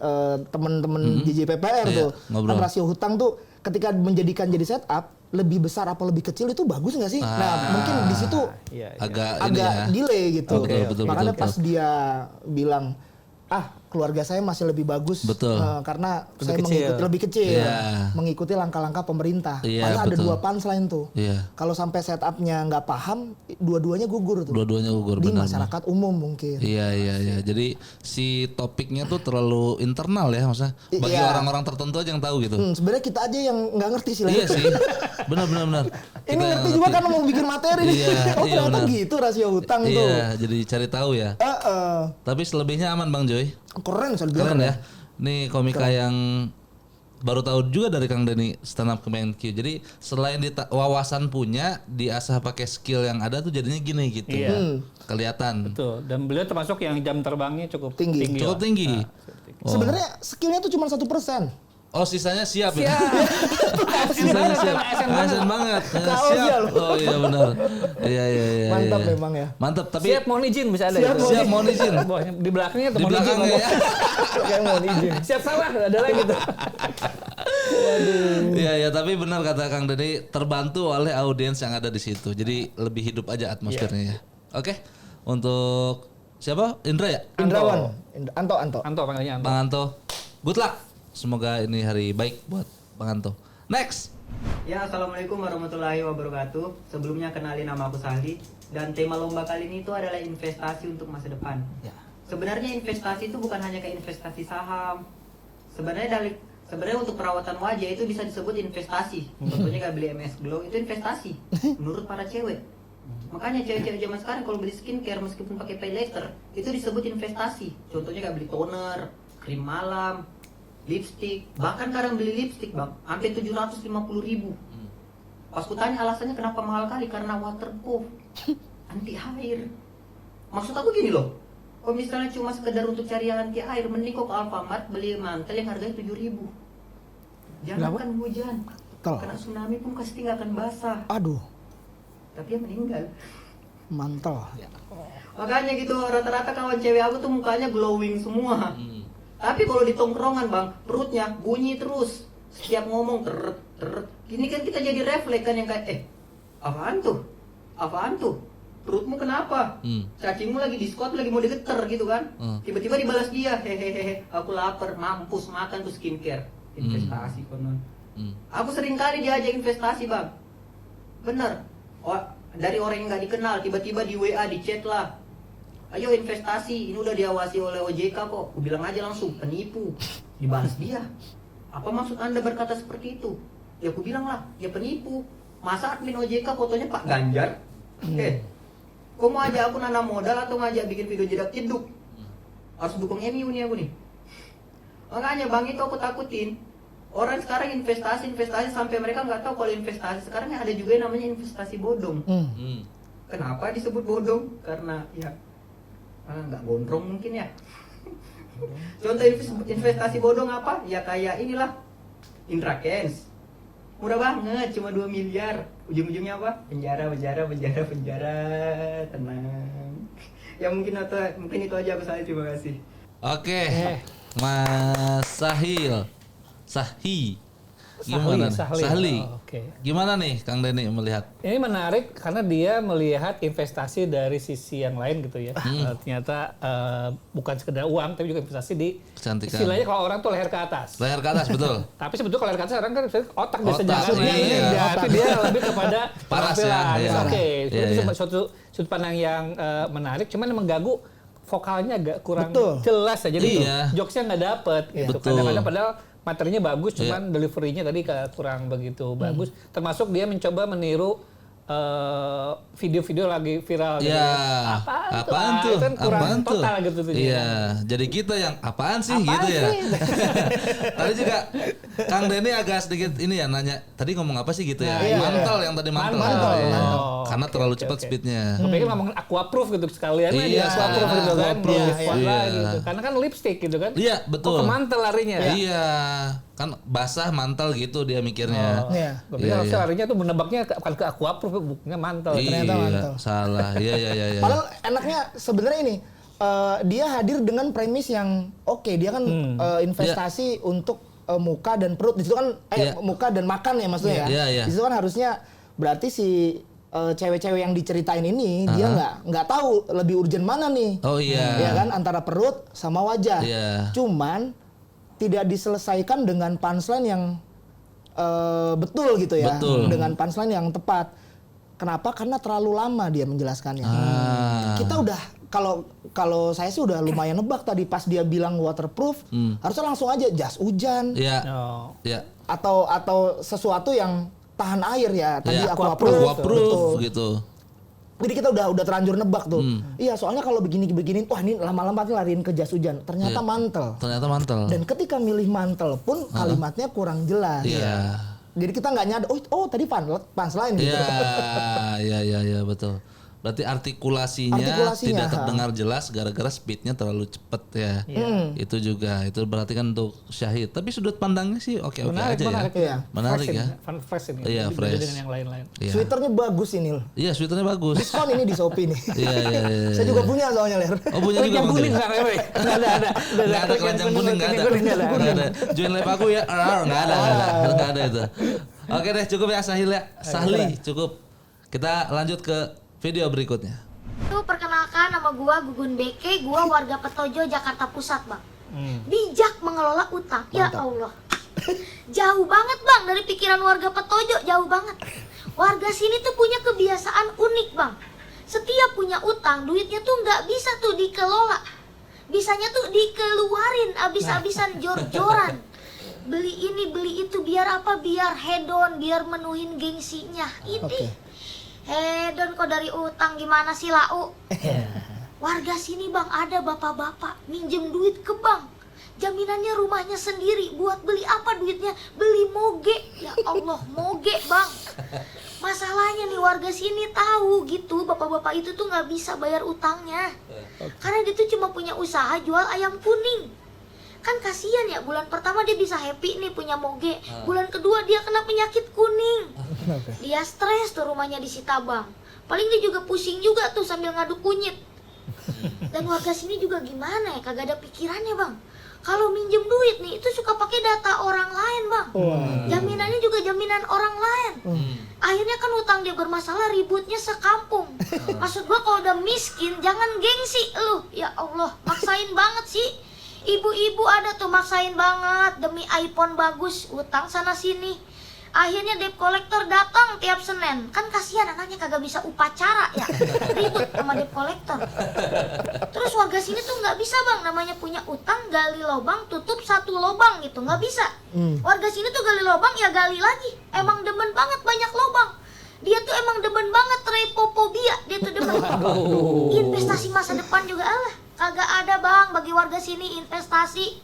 teman-teman JJPPR tuh. Kan rasio hutang tuh ketika menjadikan jadi setup lebih besar apa lebih kecil itu bagus nggak sih? Nah mungkin di situ agak delay gitu. Makanya pas dia bilang keluarga saya masih lebih bagus karena saya mengikuti lebih kecil, mengikuti langkah-langkah pemerintah. Padahal ada 2 punchline tuh. Kalau sampai setupnya nggak paham, dua-duanya gugur tuh. Di masyarakat umum mungkin. Iya. Jadi si topiknya tuh terlalu internal ya, maksudnya bagi orang-orang tertentu aja yang tahu gitu. Sebenarnya kita aja yang nggak ngerti sih. Iya sih, benar. Ini ngerti juga kan mau bikin materi nih. Ternyata gitu rasio hutang tuh. Iya, jadi cari tahu ya. Tapi selebihnya aman Bang Joy. Keren ya. Nih komika yang baru tahu juga dari Kang Denny stand up comedy. Jadi selain wawasan punya, diasah pakai skill yang ada tuh jadinya gini gitu. Kelihatan. Betul. Dan beliau termasuk yang jam terbangnya cukup tinggi. Cukup tinggi. Sebenarnya skillnya tuh cuma 1%. Oh sisanya siap ya? Sisanya siap. ASN banget. Siap. Oh iya benar. Iya. Mantap memang ya. Mantap tapi siap mohon izin bisa ada. Siap mohon izin. Di belakangnya tuh mohon izin. Kayak mohon izin. Siap salah ada lagi tuh. Iya tapi benar kata Kang Denny, terbantu oleh audiens yang ada di situ. Jadi lebih hidup aja atmosfernya ya. Oke. Untuk siapa? Indra ya? Indrawan. Anto panggilnya Anto. Bang Anto. Good luck. Semoga ini hari baik buat Bang Anto. Next. Ya, assalamualaikum warahmatullahi wabarakatuh. Sebelumnya kenalin nama aku Sahli dan tema lomba kali ini itu adalah investasi untuk masa depan. Ya. Sebenarnya investasi itu bukan hanya kayak investasi saham. Sebenarnya untuk perawatan wajah itu bisa disebut investasi. Contohnya kayak beli MS Glow itu investasi menurut para cewek. Makanya cewek-cewek zaman sekarang kalau beli skincare meskipun pakai pay later itu disebut investasi. Contohnya kayak beli toner, krim malam, lipstick, bahkan kadang beli lipstick bang, hampir 750.000. Pas kutanya alasannya kenapa mahal kali, karena waterproof, anti air. Maksud aku gini loh, kalau misalnya cuma sekedar untuk cari yang anti air, mending kok ke Alfamart beli mantel yang harganya 7.000. Jangankan hujan, kena tsunami pun pasti nggak akan basah. Aduh. Tapi dia meninggal. Mantel. Makanya gitu, rata-rata kawan cewek aku tuh mukanya glowing semua. Tapi kalau di tongkrongan bang, perutnya bunyi terus. Setiap ngomong teret. Ini kan kita jadi refleks kan yang kayak apaan tuh? Perutmu kenapa? Cacingmu lagi di squat, lagi mau digeter gitu kan? Tiba-tiba dibalas dia, hehehe, aku lapar, mampus makan tuh skincare. Investasi konon. Aku sering kali diajak investasi bang. Bener. Dari orang yang nggak dikenal, tiba-tiba di WA, di chat lah. Ayo investasi, ini udah diawasi oleh OJK kok. Aku bilang aja langsung, penipu. Dibalas dia. Apa maksud Anda berkata seperti itu? Ya aku bilang lah, ya penipu. Masa admin OJK fotonya Pak Ganjar? Kok mau ajak aku nanam modal atau ngajak bikin video jedak jeduk? Harus dukung MU nih aku nih. Makanya bang itu aku takutin. Orang sekarang investasi sampai mereka nggak tahu kalau investasi sekarang ada juga yang namanya investasi bodong. Kenapa disebut bodong? Karena ya nggak gondrong mungkin ya. Contoh investasi bodong apa? Ya kayak inilah Indra Kens. Murah banget, cuma 2 miliar. Ujung-ujungnya apa? Penjara. Tenang. Ya mungkin itu aja aku terima kasih. Oke. Mas Sahi. Gimana Sahli. Gimana nih Kang Denny melihat? Ini menarik karena dia melihat investasi dari sisi yang lain gitu ya. Ternyata bukan sekedar uang tapi juga investasi di kecantikan. Istilahnya kalau orang tuh leher ke atas. Leher ke atas betul. Tapi sebetulnya kalau leher ke atas orang kan otak biasa jalan. Tapi dia lebih kepada penampilan. Itu suatu sudut pandang yang menarik. Cuman yang mengganggu vokalnya agak kurang jelas ya. Jadi jokesnya nggak dapet gitu. Kadang-kadang padahal materinya bagus, cuman delivery-nya tadi kurang begitu bagus. Termasuk dia mencoba meniru video-video lagi viral gitu. Apaan tuh? Kan kurang apaan total tuh? gitu tuh. Iya, jadi kita yang apaan sih gitu ya. Tadi juga Kang Denny agak sedikit ini ya nanya, tadi ngomong apa sih gitu ya? Mantel yang tadi mantel. Karena terlalu cepat speednya. Gue pengen ngomong aquaproof gitu sekalian dia aquaproof gitu kan. Karena kan lipstick gitu kan. Iya, betul. Ke mantel larinya. Iya. kan basah mantel gitu dia mikirnya. Iya. Gue pikir harusnya larinya tuh menebaknya bukan ke aquaproof, bukannya mantel. Ternyata mantel. Salah. Iya. Padahal enaknya sebenarnya ini dia hadir dengan premis yang oke, dia kan investasi untuk muka dan perut. Di situ kan muka dan makan ya maksudnya ya. Iya. Di situ kan harusnya berarti si cewek-cewek yang diceritain ini dia nggak tahu lebih urgent mana nih. Oh iya. Ya kan antara perut sama wajah. Iya. Cuman tidak diselesaikan dengan punchline yang betul gitu ya. Betul. Dengan punchline yang tepat. Kenapa? Karena terlalu lama dia menjelaskannya. Kita udah kalau saya sih udah lumayan nebak tadi pas dia bilang waterproof, harusnya langsung aja jas hujan. Iya. Iya. Atau sesuatu yang tahan air ya. Tadi aquaproof gitu. Jadi kita udah terlanjur nebak tuh. Iya, soalnya kalau begini, wah ini lama-lama lariin ke jas hujan. Ternyata mantel. Dan ketika milih mantel pun kalimatnya kurang jelas. Iya. Jadi kita nggak nyadar, oh tadi punchline gitu. Iya, betul. Berarti artikulasinya tidak terdengar jelas gara-gara speednya terlalu cepat ya. Itu juga, itu berarti kan untuk Syahid. Tapi sudut pandangnya sih oke aja ya. Menarik ya. Fresh ini. Iya, fresh. Dengan yang lain-lain. Sweaternya bagus ini loh. Iya, sweaternya bagus. Diskon ini di Shopee nih. Iya. Saya juga punya soalnya, Ler. Oh, punya juga. Kuning nggak ada. Nggak ada keranjang kuning, nggak ada. Join live aku ya, nggak ada itu. Oke deh, cukup ya Sahli, cukup. Kita lanjut ke video berikutnya. Perkenalkan, nama gua Gugun Beke, gua warga Petojo, Jakarta Pusat, Bang. Bijak mengelola utang. Ya Allah. Jauh banget, Bang, dari pikiran warga Petojo, jauh banget. Warga sini tuh punya kebiasaan unik, Bang. Setiap punya utang, duitnya tuh nggak bisa tuh dikelola. Bisanya tuh dikeluarin abis-abisan jor-joran. Beli ini, beli itu, biar apa? Biar hedon, biar menuhin gengsinya. Ini. Hedon kok dari utang, gimana sih lau? Warga sini, Bang, ada bapak-bapak minjem duit ke bank. Jaminannya rumahnya sendiri. Buat beli apa duitnya? Beli moge. Ya Allah, moge, Bang. Masalahnya nih warga sini tahu gitu, bapak-bapak itu tuh nggak bisa bayar utangnya. Karena dia tuh cuma punya usaha jual ayam kuning. Kan kasihan ya, bulan pertama dia bisa happy nih punya moge. Bulan kedua dia kena penyakit kuning. Dia stres tuh, rumahnya disita bank. Paling dia juga pusing juga tuh sambil ngaduk kunyit. Dan warga sini juga gimana ya, kagak ada pikirannya, Bang. Kalau minjem duit nih, itu suka pakai data orang lain, Bang. Jaminannya juga jaminan orang lain. Akhirnya kan utang dia bermasalah, ributnya sekampung. Maksud gua kalau udah miskin, jangan gengsi lu. Ya Allah, maksain banget sih. Ibu-ibu ada tuh maksain banget demi iPhone bagus, utang sana sini. Akhirnya debt collector datang tiap Senin. Kan kasihan anaknya kagak bisa upacara ya. Ribut sama debt collector. Terus warga sini tuh nggak bisa, Bang, namanya punya utang, gali lobang, tutup satu lobang gitu, nggak bisa. Warga sini tuh gali lobang ya gali lagi. Emang demen banget banyak lobang. Dia tuh emang demen banget repopobia, dia tuh demen. Investasi masa depan juga kagak ada, Bang, bagi warga sini investasi.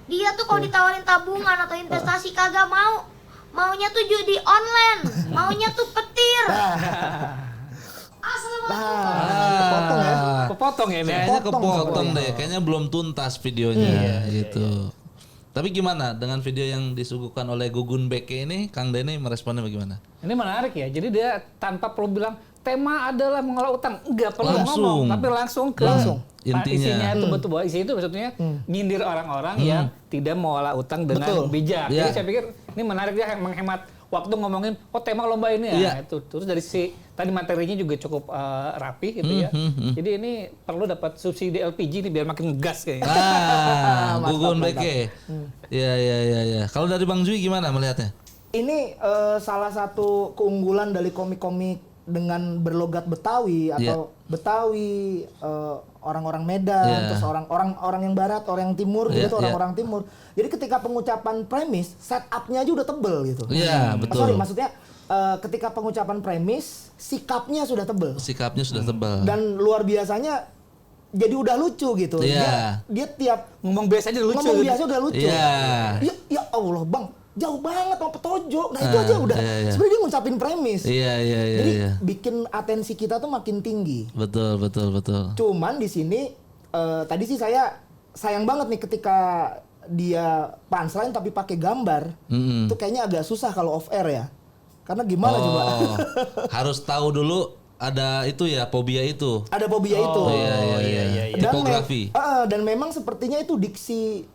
Dia tuh kalau ditawarin tabungan atau investasi kagak mau. Maunya tuh judi online, maunya tuh petir. Kepotong ya ini. Kayaknya kepotong deh, kayaknya belum tuntas videonya gitu. Tapi gimana dengan video yang disuguhkan oleh Gugun Beke ini, Kang Denny meresponnya bagaimana? Ini menarik ya, jadi dia tanpa perlu bilang tema adalah mengelola utang, enggak perlu ngomong, tapi langsung ke intinya. Isinya itu betul, bahwa isi itu maksudnya nyindir orang-orang yang tidak mengelola utang dengan bijak. Jadi saya pikir ini menarik, dia menghemat waktu ngomongin tema lomba ini ya. Itu terus dari tadi materinya juga cukup rapi gitu ya. Jadi ini perlu dapat subsidi LPG nih biar makin ngegas kayaknya. Gugun Beke. Iya. Kalau dari Bang Jui gimana melihatnya? Ini salah satu keunggulan dari komik-komik dengan berlogat Betawi atau Betawi, orang-orang Medan, terus orang yang barat, orang yang timur gitu, orang-orang timur. Jadi ketika pengucapan premis, setup-nya aja udah tebel gitu. Iya, betul. Sorry, maksudnya ketika pengucapan premis, sikapnya sudah tebel. Dan luar biasanya jadi udah lucu gitu. Dia tiap ngomong biasa aja lucu. Ngomong biasa udah lucu. Ya Allah, Bang. Jauh banget sama Petojo. Nah itu aja udah sebenarnya dia ngucapin premis. Jadi bikin atensi kita tuh makin tinggi. Betul. Cuman di sini tadi sih saya sayang banget nih ketika dia punchline tapi pakai gambar, itu kayaknya agak susah kalau off air ya. Karena gimana coba? Harus tahu dulu ada itu ya, fobia itu. Ada fobia itu. Iya. Tipografi. Dan memang sepertinya itu diksi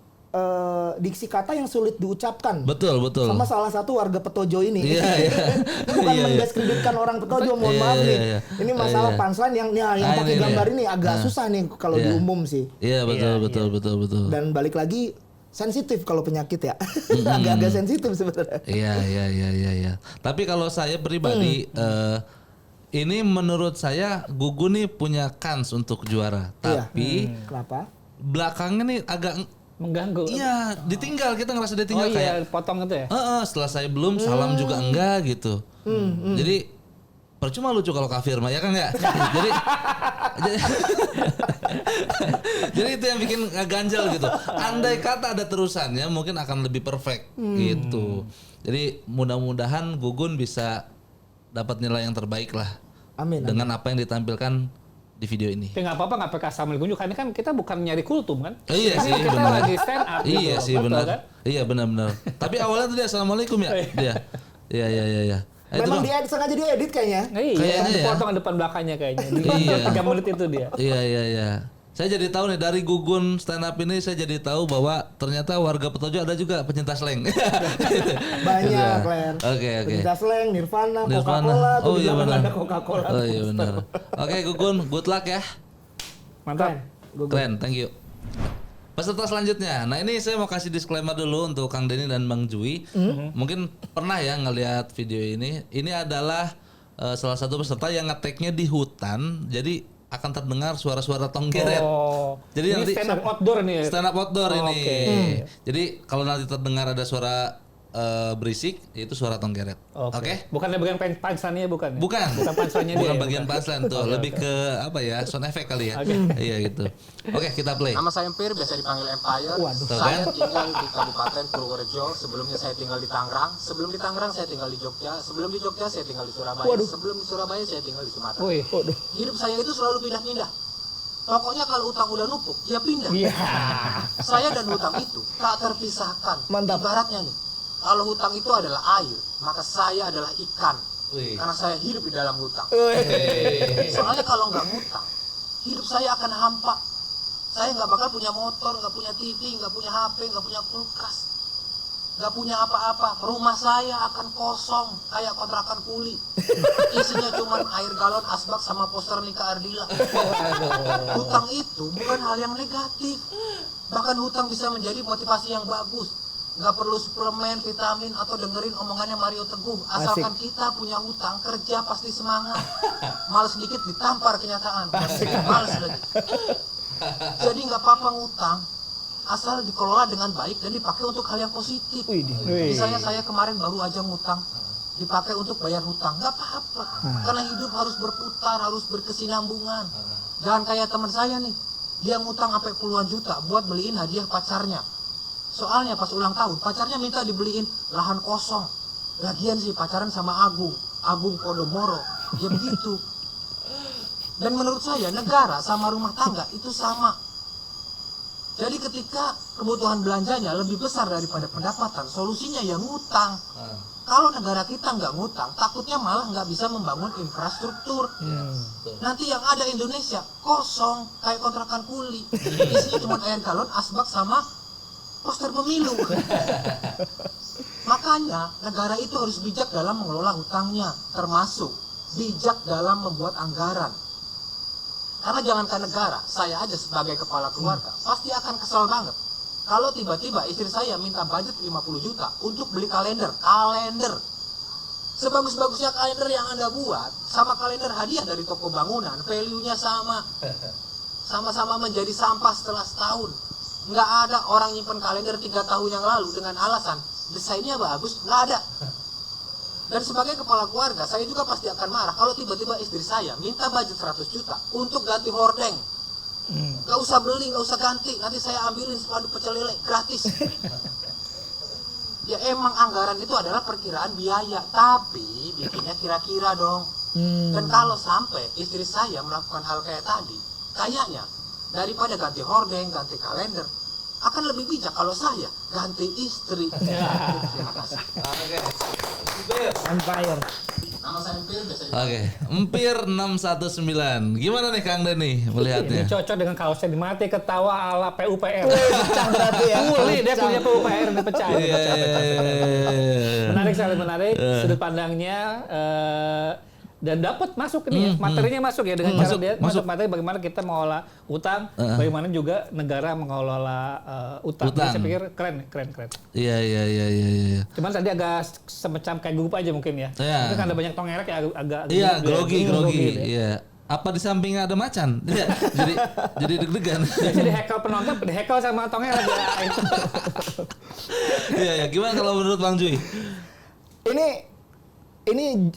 kata yang sulit diucapkan. Betul. Sama salah satu warga Petojo ini. Iya. Bukan mendiskreditkan orang Petojo, mohon maaf nih. Ini masalah punchline yang pakai gambar ini agak susah nih kalau di umum sih. Iya, betul. Dan balik lagi sensitif kalau penyakit ya. Agak-agak sensitif sebenarnya. Iya. Tapi kalau saya pribadi ini menurut saya Gugun nih punya kans untuk juara. Tapi kenapa? Belakangnya nih agak mengganggu. Iya, ditinggal, kita ngerasa ditinggal kayak potong itu ya. Setelah saya belum salam juga enggak gitu. Jadi percuma lucu kalau kafir mah ya kan enggak? jadi itu yang bikin ganjal gitu. Andai kata ada terusannya mungkin akan lebih perfect gitu. Jadi mudah-mudahan Gugun bisa dapat nilai yang terbaik lah. Amin. Dengan apa yang ditampilkan di video ini. Ya nggak apa-apa, nggak pakai Assalamualaikum juga, kan kita bukan nyari kultum kan? Iya sih, kita benar. lagi stand up. Iya gitu. sih, benar. Kan? Iya benar. Tapi awalnya tuh dia Assalamualaikum ya. Dia. Iya. Memang dia sengaja diedit kayaknya. Kayaknya dipotong depan belakangnya kayaknya. Di 3 menit itu dia. Iya. Saya jadi tahu nih dari Gugun stand up ini, saya jadi tahu bahwa ternyata warga Petojo ada juga pecinta slang. Banyak, Len. Oke. Pecinta slang, Nirvana. Coca-Cola. Oh iya benar. Ada Coca-Cola. Oh iya benar. Oke Gugun, good luck ya. Mantap. Keren, thank you. Peserta selanjutnya. Nah ini saya mau kasih disclaimer dulu untuk Kang Denny dan Bang Jui. Mungkin pernah ya ngelihat video ini. Ini adalah salah satu peserta yang ngeteknya di hutan. Jadi akan terdengar suara-suara tonggeret. Jadi ini nanti stand up outdoor nih. Stand up outdoor ini. Okay. Jadi kalau nanti terdengar ada suara berisik, itu suara tonggeret. Oke. Bukan bagian punchline-nya bukan. Bukan punchline-nya dia. Bukan bagian punchline tuh, lebih ke apa ya? Sound effect kali ya. Iya gitu. Oke, kita play. Nama saya Empir, biasa dipanggil Empire. Saya tinggal di Kabupaten Purworejo. Sebelumnya saya tinggal di Tangerang. Sebelum di Tangerang saya tinggal di Jogja. Sebelum di Jogja saya tinggal di Surabaya. Sebelum di Surabaya saya tinggal di Sumatera. Hidup saya itu selalu pindah-pindah. Pokoknya kalau utang udah numpuk, ya pindah. Saya dan hutang itu tak terpisahkan. Mantap. Ibaratnya nih, kalau hutang itu adalah air, maka saya adalah ikan. Karena saya hidup di dalam hutang. Soalnya kalau nggak ngutang, hidup saya akan hampa. Saya nggak bakal punya motor, nggak punya TV, nggak punya HP, nggak punya kulkas, nggak punya apa-apa. Rumah saya akan kosong kayak kontrakan kuli. Isinya cuma air galon, asbak, sama poster Nika Ardila. Hutang itu bukan hal yang negatif. Bahkan hutang bisa menjadi motivasi yang bagus. Nggak perlu suplemen, vitamin, atau dengerin omongannya Mario Teguh. Asalkan kita punya hutang, kerja pasti semangat. Males dikit ditampar kenyataan. Males lagi. Jadi nggak apa-apa ngutang, asal dikelola dengan baik dan dipakai untuk hal yang positif. Misalnya saya kemarin baru aja ngutang, dipakai untuk bayar hutang, nggak apa-apa. Karena hidup harus berputar, harus berkesinambungan. Jangan kayak teman saya nih, dia ngutang sampai puluhan juta buat beliin hadiah pacarnya. Soalnya pas ulang tahun, pacarnya minta dibeliin lahan kosong. Lagian sih pacaran sama Agung Podomoro, ya begitu. Dan menurut saya negara sama rumah tangga itu sama. Jadi ketika kebutuhan belanjanya lebih besar daripada pendapatan, solusinya ya ngutang. Kalau negara kita nggak ngutang, takutnya malah nggak bisa membangun infrastruktur. Nanti yang ada Indonesia kosong kayak kontrakan kuli. Isinya cuma air galon, asbak, sama poster pemilu. Makanya negara itu harus bijak dalam mengelola hutangnya, termasuk bijak dalam membuat anggaran. Karena jangankan negara, saya aja sebagai kepala keluarga pasti akan kesel banget kalau tiba-tiba istri saya minta budget 50 juta untuk beli kalender. Sebagus-bagusnya kalender yang Anda buat sama kalender hadiah dari toko bangunan, value-nya sama. Sama-sama menjadi sampah setelah setahun. Nggak ada orang nyimpen kalender 3 tahun yang lalu dengan alasan desainnya bagus, nggak ada. Dan sebagai kepala keluarga, saya juga pasti akan marah kalau tiba-tiba istri saya minta budget 100 juta untuk ganti hordeng. Nggak usah beli, nggak usah ganti, nanti saya ambilin sepadu pecel lele gratis. Ya emang anggaran itu adalah perkiraan biaya, tapi bikinnya kira-kira dong. Dan kalau sampai istri saya melakukan hal kayak tadi, kayaknya daripada ganti hordeng, ganti kalender, akan lebih bijak kalau saya ganti istri. Terima kasih. Empire. Nama saya Empir, biasa Oke, Empir 619. Gimana nih Kang Denny melihatnya? Ini cocok dengan kaosnya di mati ketawa ala PUPR. Pecah berarti ya. Dia punya PUPR udah pecah. Menarik sekali, menarik sudut pandangnya dan dapat masuk ini ya, materinya masuk ya dengan cara dia masuk materi bagaimana kita mengelola utang, bagaimana juga negara mengelola utang. Jadi saya pikir keren. Iya. Cuman tadi agak semacam kayak gugup aja mungkin ya. Mungkin kan ada banyak tongerek ya agak iya, grogi. Iya. Apa di sampingnya ada macan? Iya. jadi deg-degan. Jadi hekel penonton, hekel sama tongerek ya. Iya. Gimana kalau menurut Bang Jui? Ini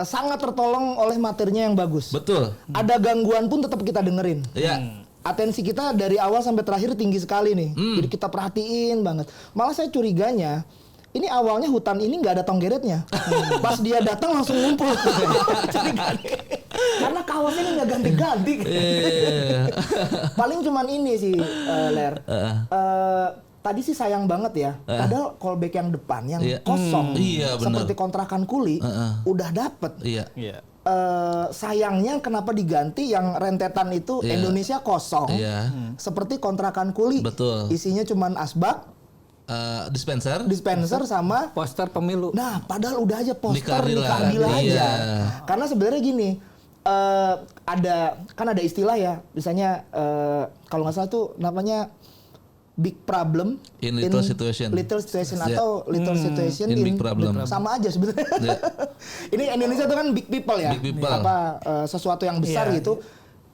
sangat tertolong oleh materinya yang bagus. Betul. Ada gangguan pun tetap kita dengerin. Iya. Atensi kita dari awal sampai terakhir tinggi sekali nih. Jadi kita perhatiin banget. Malah saya curiganya, ini awalnya hutan ini nggak ada tonggeretnya. Pas dia datang langsung ngumpul. Karena kaosnya ini nggak ganti-ganti. Paling cuman ini sih, Ler. Tadi sih sayang banget ya. Padahal callback yang depan yang kosong, seperti kontrakan kuli, udah dapet. Iya. Sayangnya kenapa diganti yang rentetan itu Indonesia kosong, seperti kontrakan kuli. Betul. Isinya cuman asbak, dispenser sama poster pemilu. Nah, padahal udah aja poster nikah aja. Karena sebenarnya gini, ada istilah ya, misalnya kalau nggak salah tuh namanya big problem in little situation atau little situation in big problem. Sama aja sebenarnya. Ini Indonesia tuh kan big people ya. Sesuatu yang besar gitu.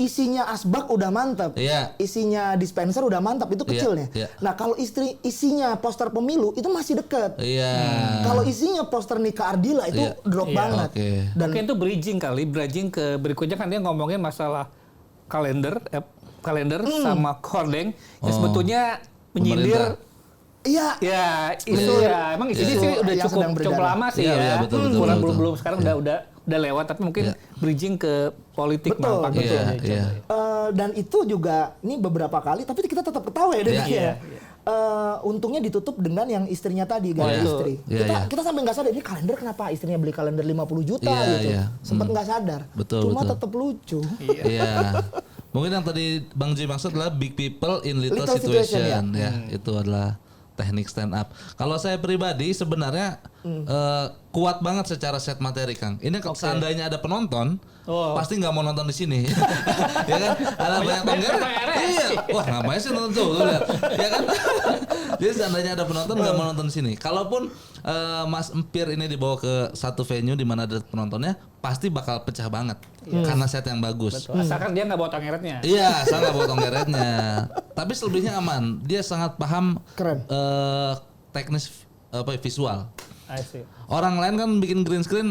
Isinya asbak udah mantap. Isinya dispenser udah mantap, itu kecilnya. Nah, kalau isinya poster pemilu itu masih deket. Kalau isinya poster nikah Ardila itu drop banget. Dan mungkin itu bridging ke berikutnya kan dia ngomongin masalah kalender sama kordeng yang sebetulnya menyindir. Iya, isu ya. Emang isu sih udah cukup lama sih ya. Betul. Belum sekarang udah lewat, tapi mungkin bridging ke politik. Betul. Dan itu juga ini beberapa kali, tapi kita tetap ketawa ya. Untungnya ditutup dengan yang istrinya tadi, istri. Kita sampai nggak sadar ini kalender kenapa istrinya beli kalender 50 juta gitu. Sempat nggak sadar. Cuma tetap lucu. Mungkin yang tadi Bang Jui maksud adalah big people in little situation ya. Itu adalah teknik stand up. Kalau saya pribadi sebenarnya kuat banget secara set materi, Kang. Ini seandainya ada penonton, pasti nggak mau nonton di sini. Ya kan? Ada banyak penonton. Iya. Wah, ngapain sih nonton tuh? Lihat. Ya kan? Jadi seandainya ada penonton nggak mau nonton di sini. Kalaupun Mas Empir ini dibawa ke satu venue di mana ada penontonnya, pasti bakal pecah banget karena set yang bagus. Asalkan dia nggak bawa tonggeretnya. Iya, saya nggak bawa tonggeretnya. Tapi selebihnya aman. Dia sangat paham teknis visual. Orang lain kan bikin green screen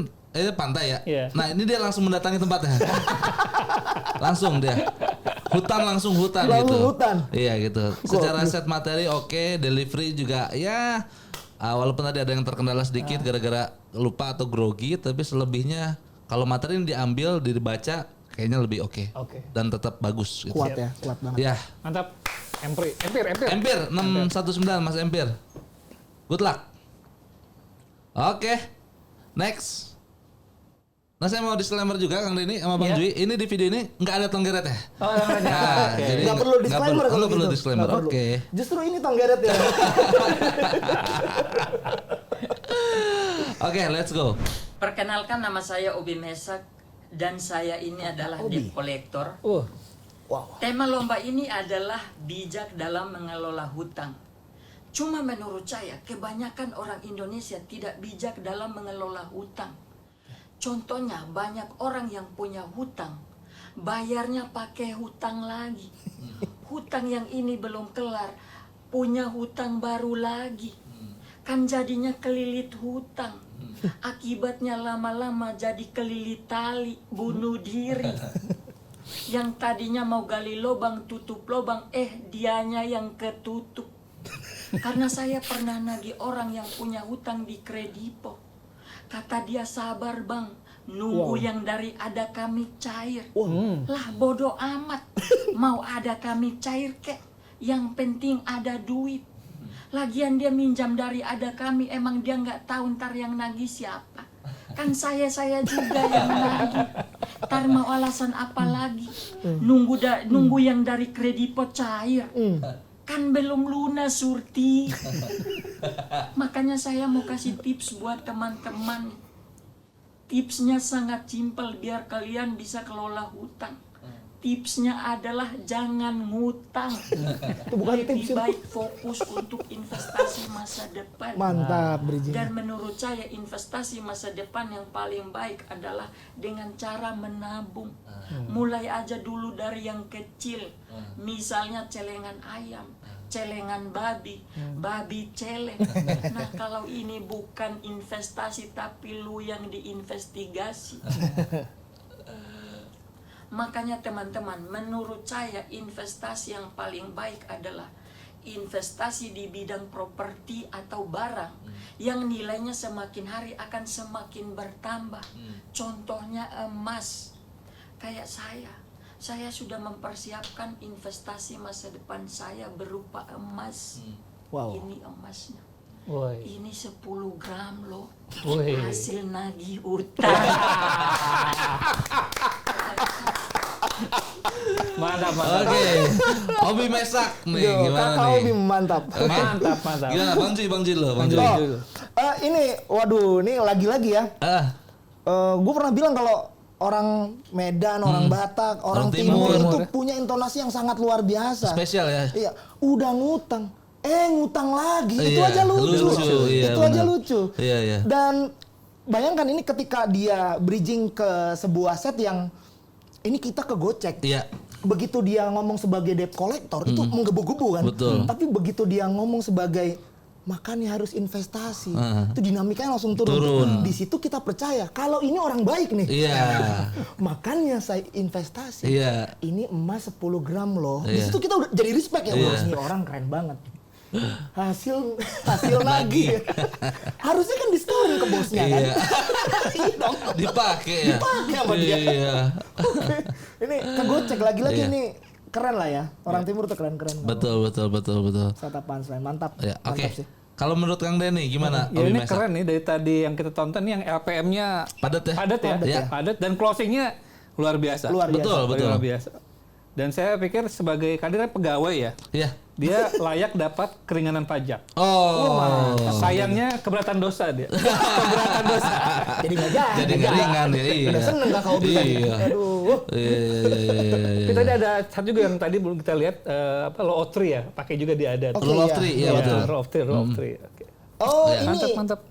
pantai ya. Nah, ini dia langsung mendatangi tempatnya. Langsung dia. Langsung hutan gitu. Iya gitu. Secara set materi oke, delivery juga ya walaupun tadi ada yang terkendala sedikit gara-gara lupa atau grogi, tapi selebihnya kalau materi ini diambil, dibaca kayaknya lebih oke. Dan tetap bagus gitu. Kuat banget. Ya. Mantap. Empir 619 Mas Empir. Good luck. Oke. Next. Nah, saya mau disclaimer juga Kang Denny sama Bang Jui. Ini di video ini nggak ada tonggeret ya. Jadi nggak perlu disclaimer kalau gitu. Perlu disclaimer. Oke. Justru ini tonggeret ya. Oke, let's go. Perkenalkan, nama saya Obi Mesak dan saya ini adalah debt collector. Tema lomba ini adalah bijak dalam mengelola hutang. Cuma menurut saya kebanyakan orang Indonesia tidak bijak dalam mengelola hutang. Contohnya banyak orang yang punya hutang, bayarnya pakai hutang lagi. Hutang yang ini belum kelar, punya hutang baru lagi. Kan jadinya kelilit hutang. Akibatnya lama-lama jadi kelilit tali, bunuh diri. Yang tadinya mau gali lubang, tutup lubang, dianya yang ketutup. Karena saya pernah nagih orang yang punya hutang di Kredipo. Kata dia, sabar bang, nunggu yang dari ada kami cair. Lah bodoh amat, mau ada kami cair kek, Yang penting ada duit. Lagian dia minjam dari ada kami, emang dia nggak tahu ntar yang nagih siapa. Kan saya juga yang nagih. Ntar mau alasan apa lagi? Nunggu yang dari kredipot cair. Kan belum lunas, Surti. Makanya saya mau kasih tips buat teman-teman. Tipsnya sangat simpel biar kalian bisa kelola hutang. Tipsnya adalah jangan ngutang. Itu bukan tips. Lebih baik fokus untuk investasi masa depan. Mantap, bridging. Dan menurut saya investasi masa depan yang paling baik adalah dengan cara menabung. Mulai aja dulu dari yang kecil. Misalnya celengan ayam, celengan babi, babi celeng. Nah, kalau ini bukan investasi tapi lu yang diinvestigasi. Makanya teman-teman, menurut saya investasi yang paling baik adalah investasi di bidang properti atau barang yang nilainya semakin hari akan semakin bertambah. Contohnya emas. Kayak saya sudah mempersiapkan investasi masa depan saya berupa emas. Wow. Ini emasnya. Woy. Ini 10 gram loh. Woy. Hasil nagih utang. Mantap. Oke. Obi Mesak nih, gimana Kakak nih? Obi mantap. Mantap. Gimana Bang Ji lo? Ini, waduh, ini lagi-lagi ya. Gue pernah bilang kalau orang Medan, orang Batak, orang Timur itu punya intonasi yang sangat luar biasa. Spesial ya? Iya, udah ngutang. Ngutang lagi. Itu aja lucu. Itu aja lucu. Iya. Dan bayangkan ini ketika dia bridging ke sebuah set yang ini kita kegocek. Iya. Begitu dia ngomong sebagai debt collector itu menggebu-gebu kan. Betul. Tapi begitu dia ngomong sebagai makanya harus investasi, itu dinamikanya langsung turun. Di situ kita percaya kalau ini orang baik nih. Iya. Makanya saya investasi. Iya. Ini emas 10 gram loh. Di Iya. situ kita udah jadi respect ya. Ini orang keren banget. Hasil lagi. Harusnya kan di-story ke bosnya kan. Dipakai ya. Dipakai sama dia. Iya. Ini kegocek lagi-lagi Iya. ini keren lah ya. Orang Timur tuh keren-keren. Betul. Sata punchline mantap. Ya, oke. Mantap sih. Kalau menurut Kang Denny gimana? Ya Obi ini Mesak? keren nih dari tadi yang kita tonton nih, yang LPM-nya Padat ya? Padat dan closing-nya luar biasa. Betul. Luar biasa. Dan saya pikir sebagai kader pegawai ya. Iya. Dia layak dapat keringanan pajak. Sayangnya keberatan dosa dia. Keberatan dosa. Jadi nggak ringan ya. Iya. Udah seneng Kakak Obi tadi. Aduh. Iya. Kita ada satu juga yang tadi belum kita lihat law of three ya. Pakai juga dia ada. Law of three, iya betul. Law of three. Oke. Oh, ini. Mantap.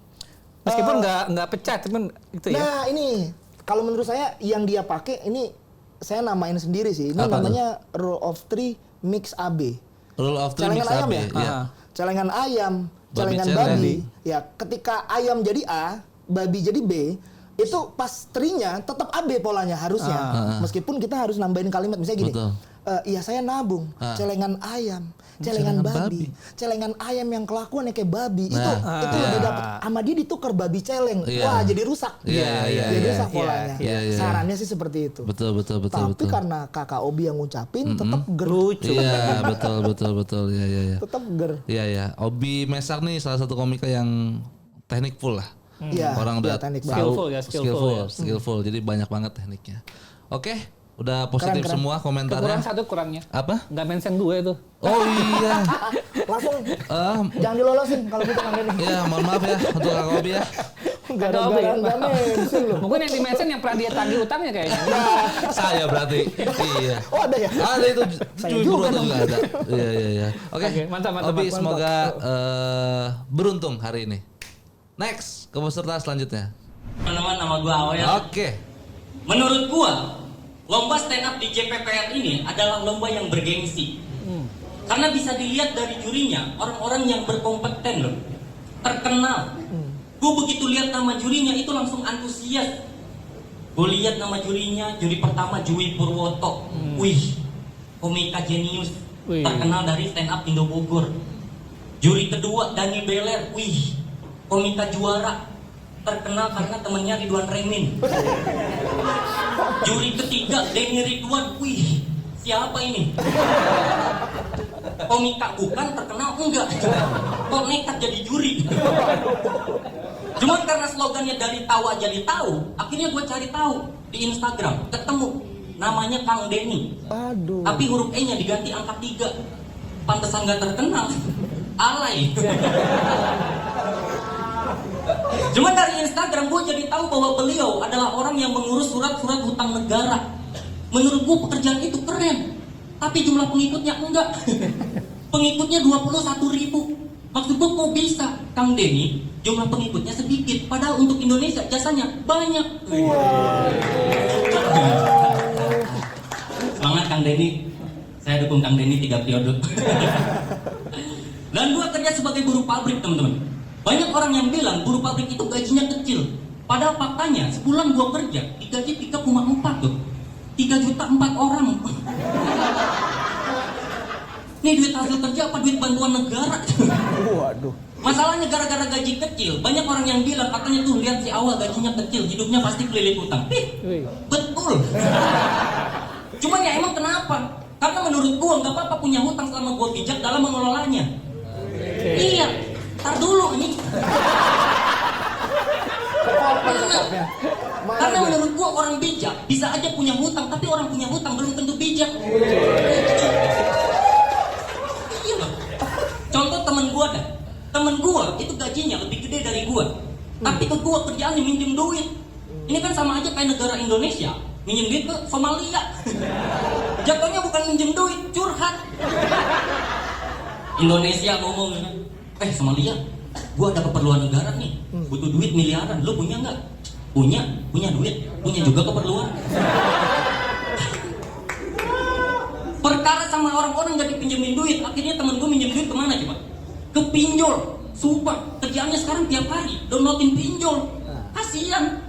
Meskipun nggak pecah, cuman itu ya. Nah, ini kalau menurut saya yang dia pakai ini saya namain sendiri sih. Ini namanya Rule of Three Mix AB. Rule of Three Mix Celengan AB. ayam ya? Celengan ayam, celengan babi. Ya, ketika ayam jadi A, babi jadi B, itu pas trinya tetap AB polanya harusnya. Meskipun kita harus nambahin kalimat misalnya gini. Iya saya nabung, celengan ayam, celengan babi, celengan ayam yang kelakuannya kayak babi. Itu lebih dapat. Sama dia ditukar babi celeng. Wah, jadi rusak. Jadi rusak polanya. Sarannya sih seperti itu. Betul. Tapi karena Kakak Obi yang ngucapin tetap lucu. Iya, betul. Iya. Tetap ger. Iya. Obi Mesak nih salah satu komika yang teknikful lah. Orang udah tahu skillful. Jadi banyak banget tekniknya. Oke. Udah positif keren. Semua komentarnya. Kurangnya. Apa? Nggak mention gue itu. Oh iya. Langsung. Jangan dilolosin kalau gitu Kang Denny. Iya, mohon maaf ya untuk Kang Obi ya. Gara-gara nggak mention loh. Mungkin yang di-mention yang pernah dia tagih utangnya kayaknya. Saya berarti. Iya. Oh ada ya? Ada itu. Cuy juga ada. Iya. Oke, mantap. Obi semoga beruntung hari ini. Next, ke peserta selanjutnya. Teman-teman, nama gua Awel. Oke. Menurut gua lomba stand up di JPPR ini adalah lomba yang bergengsi. Karena bisa dilihat dari jurinya, orang-orang yang berkompeten loh, terkenal. Gue begitu lihat nama jurinya itu langsung antusias. Gue lihat nama jurinya, juri pertama Jui Purwoto. Wih, komika jenius, terkenal dari stand up Indo Bogor. Juri kedua Dani Beler, wih, komika juara, terkenal karena temennya Ridwan Remin. Juri ketiga Denny Ridwan, wih, siapa ini? komika bukan, terkenal enggak. Kok nekat jadi juri. Cuman karena slogannya dari tahu jadi tahu, akhirnya gue cari tahu di Instagram, ketemu namanya Kang Denny. Aduh. Tapi huruf E-nya diganti angka 3. Pantesan gak terkenal. Alay. Cuman dari Instagram gue jadi tahu bahwa beliau adalah orang yang mengurus surat-surat hutang negara. Menurut gue pekerjaan itu keren. Tapi jumlah pengikutnya enggak. Pengikutnya 21.000. Maksud gue kok bisa Kang Denny jumlah pengikutnya sedikit, padahal untuk Indonesia jasanya banyak. Semangat Kang Denny. Saya dukung Kang Denny 3 periode. Dan gue kerja sebagai buruh pabrik, teman-teman. Banyak orang yang bilang buruh pabrik itu gajinya kecil. Padahal faktanya sebulan gue kerja digaji 3,4 tuh. 3 juta 4 orang. Ini duit hasil kerja apa duit bantuan negara? Waduh. Masalahnya gara-gara gaji kecil, banyak orang yang bilang katanya tuh lihat si Awal gajinya kecil, hidupnya pasti keliling utang. Betul. Cuman ya emang kenapa? Karena menurut gua nggak apa-apa punya hutang selama gua bijak dalam mengelolanya. Iya, tar dulu nih. Karena menurut gua orang bijak bisa aja punya hutang, tapi orang punya hutang belum tentu bijak. Iya loh. Contoh temen gua dah. Temen gua itu gajinya lebih gede dari gua, tapi ke gua kerjaannya minjem duit. Ini kan sama aja kayak negara Indonesia minjem duit ke Somalia. Jatuhnya bukan minjem duit, curhat. Indonesia ngomong, Somalia, gua ada keperluan negara nih, butuh duit miliaran, lo punya nggak? Punya duit, punya juga keperluan. Perkara sama orang-orang nggak dipinjemin duit, akhirnya temen gua minjem duit kemana coba? Ke pinjol. Sumpah, kerjaannya sekarang tiap hari downloadin pinjol. Kasian.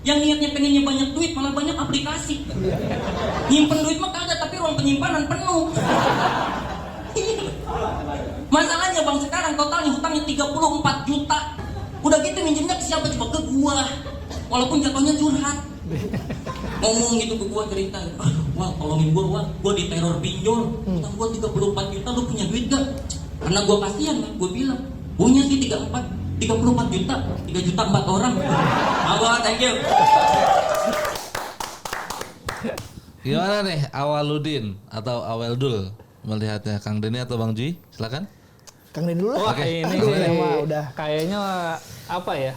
Yang niatnya pengennya banyak duit malah banyak aplikasi. Nyimpen duit mah kagak, tapi ruang penyimpanan penuh. Masalahnya bang sekarang totalnya hutangnya 34 juta. Udah gitu minjemnya ke siapa coba? Ke gua. Walaupun jatuhnya curhat. Ngomong gitu ke gua cerita, wah tolongin gua diteror pinjol. Hutang gua 34 juta, lu punya duit gak? Karena gue kasihan, gue bilang punya sih 34 juta, 3 juta 4 orang. Abah, thank you. Gimana nih Awaludin atau Aweldul melihatnya, Kang Denny atau Bang Jui? Silakan. Kang Denny dulu lah. Wah, ini udah kayaknya apa ya?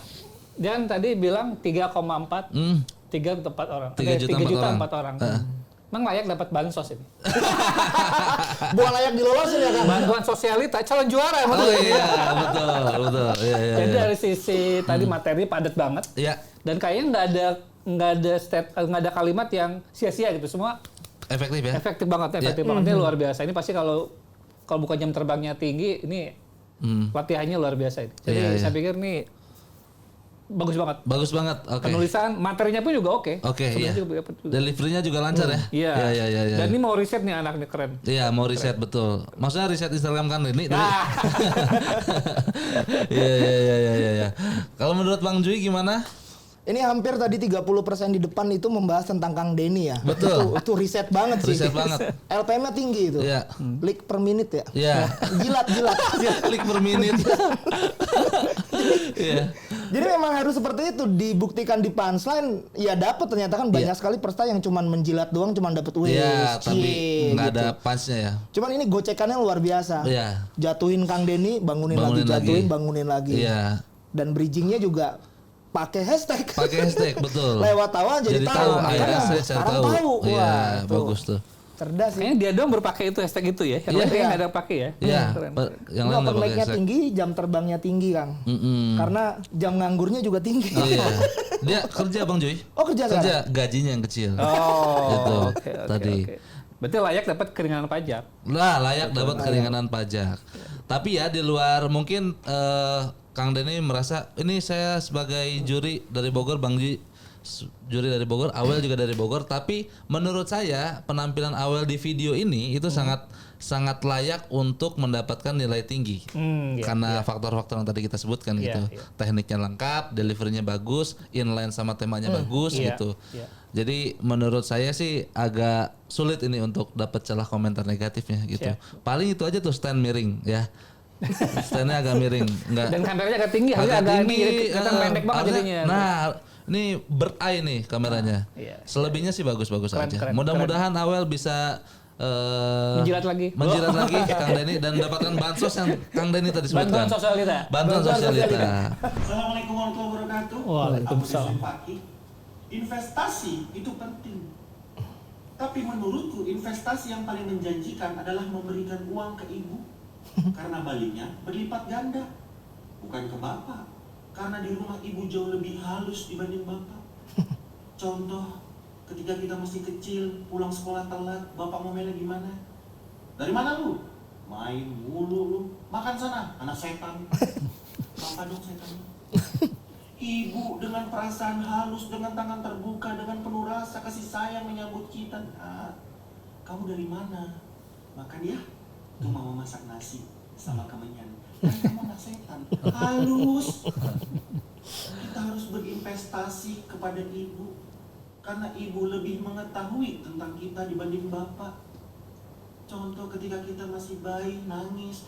Dia kan tadi bilang 3,4, 3 atau 4 orang. 3 juta 4 orang. Emang layak dapat bansos ini? Bukan layak dilolosin ya kan? Bantuan sosialita, calon juara. Oh iya, betul. Iya, jadi dari sisi tadi materi padat banget. Iya. Dan kayaknya nggak ada kalimat yang sia-sia gitu. Semua efektif ya? Efektif banget. Ini luar biasa. Ini pasti kalau bukan jam terbangnya tinggi, ini latihannya luar biasa ini. Jadi saya pikir nih bagus banget. Okay. Penulisan materinya pun juga oke. Iya. Deliverynya juga lancar ya. Iya. Dan ini mau riset nih anaknya keren. Iya, mau riset betul. Maksudnya riset Instagram kan ini. Iya. Kalau menurut Bang Jui gimana? Ini hampir tadi 30% di depan itu membahas tentang Kang Denny ya. Betul. Itu riset banget sih. Riset banget. LPM-nya tinggi itu. Iya. Klik per menit ya. Iya. Jilat. Klik per menit. Iya. Jadi memang harus seperti itu, dibuktikan di punchline ya dapat, ternyata kan banyak sekali peserta yang cuman menjilat doang cuman dapat wih. Iya, tapi nggak ada punch-nya ya. Cuman ini gocekannya luar biasa. Iya. Jatuhin Kang Denny, bangunin lagi, jatuhin, bangunin lagi. Iya. Dan bridgingnya juga pakai hashtag. Betul. Lewat tawa jadi tahu. Akhirnya saya tahu. Iya, bagus tuh. Cerdas kayaknya dia dong berpakai itu hashtag itu ya. Yang lainnya nggak ada pakai ya. Iya. Yang lain nggak pakai hashtag. Tinggi, jam terbangnya tinggi Kang. Karena jam nganggurnya juga tinggi. Iya. Dia kerja Bang Jui. Oh kerja. Gajinya yang kecil. Gitu. Tadi. Berarti layak dapat keringanan pajak. Layak dapat keringanan pajak. Tapi ya di luar mungkin Kang Denny merasa ini saya sebagai juri dari Bogor, Bang Jui juri dari Bogor, Awel juga dari Bogor, tapi menurut saya penampilan Awel di video ini itu sangat sangat layak untuk mendapatkan nilai tinggi karena faktor-faktor yang tadi kita sebutkan gitu. Tekniknya lengkap, deliverynya bagus, inline sama temanya bagus gitu. Jadi menurut saya sih agak sulit ini untuk dapat celah komentar negatifnya gitu. Paling itu aja tuh stand miring ya. Standnya agak miring, enggak. Dan kameranya agak tinggi, agak tinggi, kelihatan pendek banget jadinya. Nah, ini bird eye nih kameranya. Selebihnya sih bagus-bagus aja. Mudah-mudahan Awel bisa menjilat lagi Kang Denny dan mendapatkan bansos yang Kang Denny tadi sebutkan. Bantuan sosialita. Assalamualaikum warahmatullahi wabarakatuh. Waalaikumsalam. Investasi itu penting. Tapi menurutku investasi yang paling menjanjikan adalah memberikan uang ke ibu. Karena baliknya berlipat ganda. Bukan ke bapak. Karena di rumah ibu jauh lebih halus dibanding bapak. Contoh, ketika kita masih kecil, pulang sekolah telat, bapak ngomelnya gimana? Dari mana lu? Main mulu lu. Makan sana, anak setan. Bapak dong setan. Ibu dengan perasaan halus, dengan tangan terbuka, dengan penuh rasa kasih sayang menyambut kita. Nah, kamu dari mana? Makan ya? Tuh mama masak nasi sama kemenyan. Kan kamu anak setan. Halus. Kita harus berinvestasi kepada ibu. Karena ibu lebih mengetahui tentang kita dibanding bapak. Contoh ketika kita masih bayi, nangis.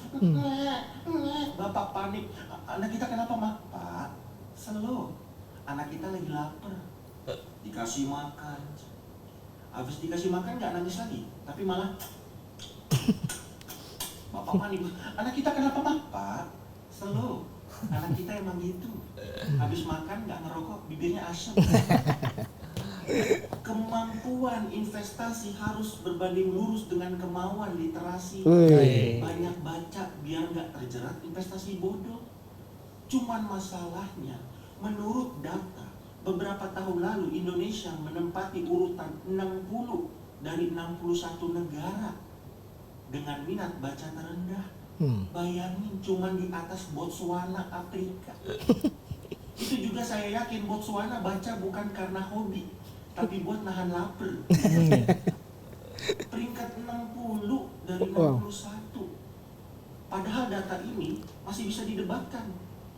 Bapak panik. Anak kita kenapa, Mak? Pak, slow. Anak kita lagi lapar. Dikasih makan. Habis dikasih makan gak nangis lagi. Tapi malah Bapak panik. Anak kita kenapa, Mak? Pak, slow. Anak kita emang gitu. Habis makan gak ngerokok, bibirnya asam. Kemampuan investasi harus berbanding lurus dengan kemauan literasi. Banyak baca biar gak terjerat investasi bodoh. Cuman masalahnya, menurut data, beberapa tahun lalu Indonesia menempati urutan 60 dari 61 negara dengan minat baca terendah. Bayangin cuman di atas Botswana, Afrika. Itu juga saya yakin Botswana baca bukan karena hobi, tapi buat nahan lapar. Peringkat 60 dari 61. Padahal data ini masih bisa didebatkan.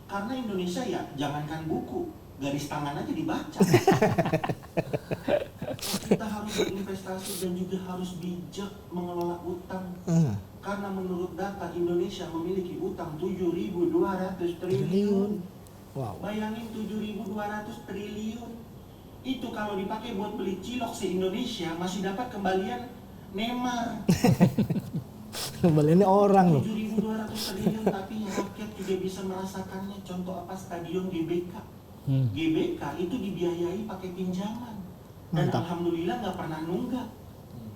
Karena Indonesia ya jangankan buku, garis tangan aja dibaca. Kita harus berinvestasi dan juga harus bijak mengelola utang. Karena menurut data Indonesia memiliki utang 7.200 triliun. Bayangin 7.200 triliun. Itu kalau dipakai buat beli cilok se-Indonesia masih dapat kembalian Neymar. Kembaliannya orang loh. 7.200 triliun tapi rakyat juga bisa merasakannya. Contoh apa? Stadion GBK. GBK itu dibiayai pakai pinjaman. Dan alhamdulillah nggak pernah nunggak.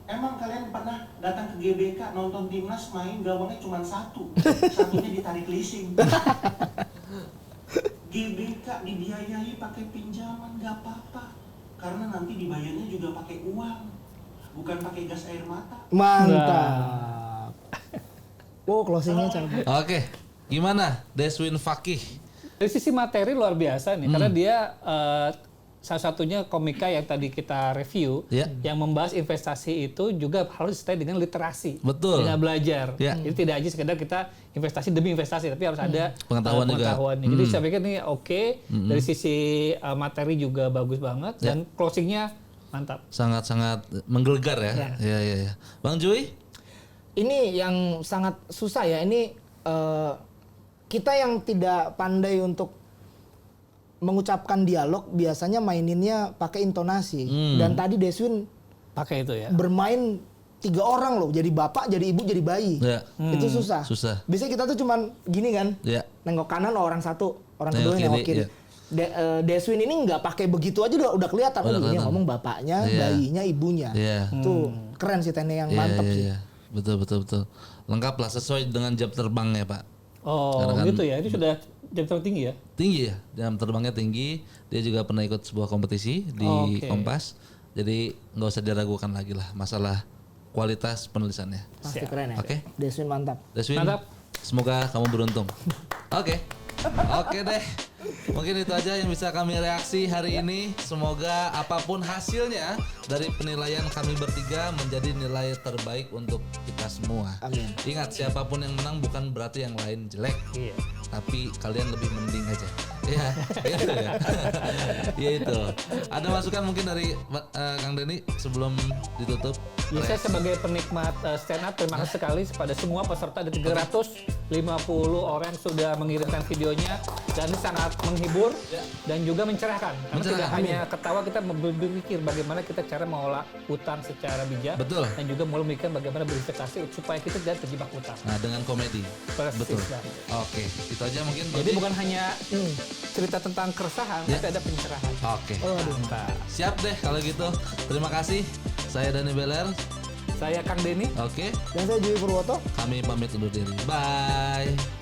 Emang kalian pernah datang ke GBK nonton timnas main gawangnya cuma satu, satunya ditarik leasing. GBK dibiayai pakai pinjaman nggak apa-apa, karena nanti dibayarnya juga pakai uang, bukan pakai gas air mata. Mantap. Closingnya cabut. Oke, gimana Deswin Fakih? Dari sisi materi luar biasa nih, karena dia salah satunya komika yang tadi kita review, yang membahas investasi itu juga harus disertai dengan literasi, dengan belajar. Jadi tidak aja sekedar kita investasi demi investasi, tapi harus ada pengetahuannya. Jadi saya pikir ini oke. Dari sisi materi juga bagus banget, dan closingnya mantap. Sangat-sangat menggelegar ya. Iya. Bang Jui? Ini yang sangat susah ya. Ini kita yang tidak pandai untuk mengucapkan dialog biasanya maininnya pakai intonasi. Dan tadi Deswin pakai itu ya. Bermain 3 orang loh, jadi bapak, jadi ibu, jadi bayi. Itu susah. Biasanya kita tuh cuman gini kan, nengok kanan orang satu, orang kedua nengok kiri. Deswin ini nggak pakai begitu aja udah kelihatan. Ini ngomong bapaknya, bayinya, ibunya. Tuh keren sih teknik yang mantap sih. Betul. Lengkap lah, sesuai dengan jam terbangnya Pak. Kan, gitu ya, ini sudah jam terbang tinggi ya? Tinggi ya, jam terbangnya tinggi. Dia juga pernah ikut sebuah kompetisi di Kompas. Jadi nggak usah diragukan lagi lah masalah kualitas penulisannya. Pasti keren ya. Oke. Deswin mantap. Deswin, semoga kamu beruntung. Oke deh. Mungkin itu aja yang bisa kami reaksi hari ini. Semoga apapun hasilnya dari penilaian kami bertiga menjadi nilai terbaik untuk kita kita semua. Amin. Ingat, siapapun yang menang bukan berarti yang lain jelek. Iya. Tapi kalian lebih mending aja. Iya, itu ya. Iya itu. Ada masukan mungkin dari Kang Denny sebelum ditutup? Ya, saya sebagai penikmat stand up terima kasih sekali kepada semua peserta. Ada 350 orang yang sudah mengirimkan videonya dan ini sangat menghibur dan juga mencerahkan. Karena tidak hanya ketawa, kita berpikir bagaimana kita cara mengolah utang secara bijak. Betul. Dan juga mulai memikirkan bagaimana berinvestasi supaya kita tidak terjebak utang. Nah, dengan komedi. Persis. Betul. Oke, itu aja mungkin. Jadi bukan hanya cerita tentang keresahan, tapi ada pencerahan. Oke. Mantap. Siap deh kalau gitu. Terima kasih. Saya Dani Beler. Saya Kang Denny. Oke. Dan saya Jui Purwoto. Kami pamit undur diri. Bye.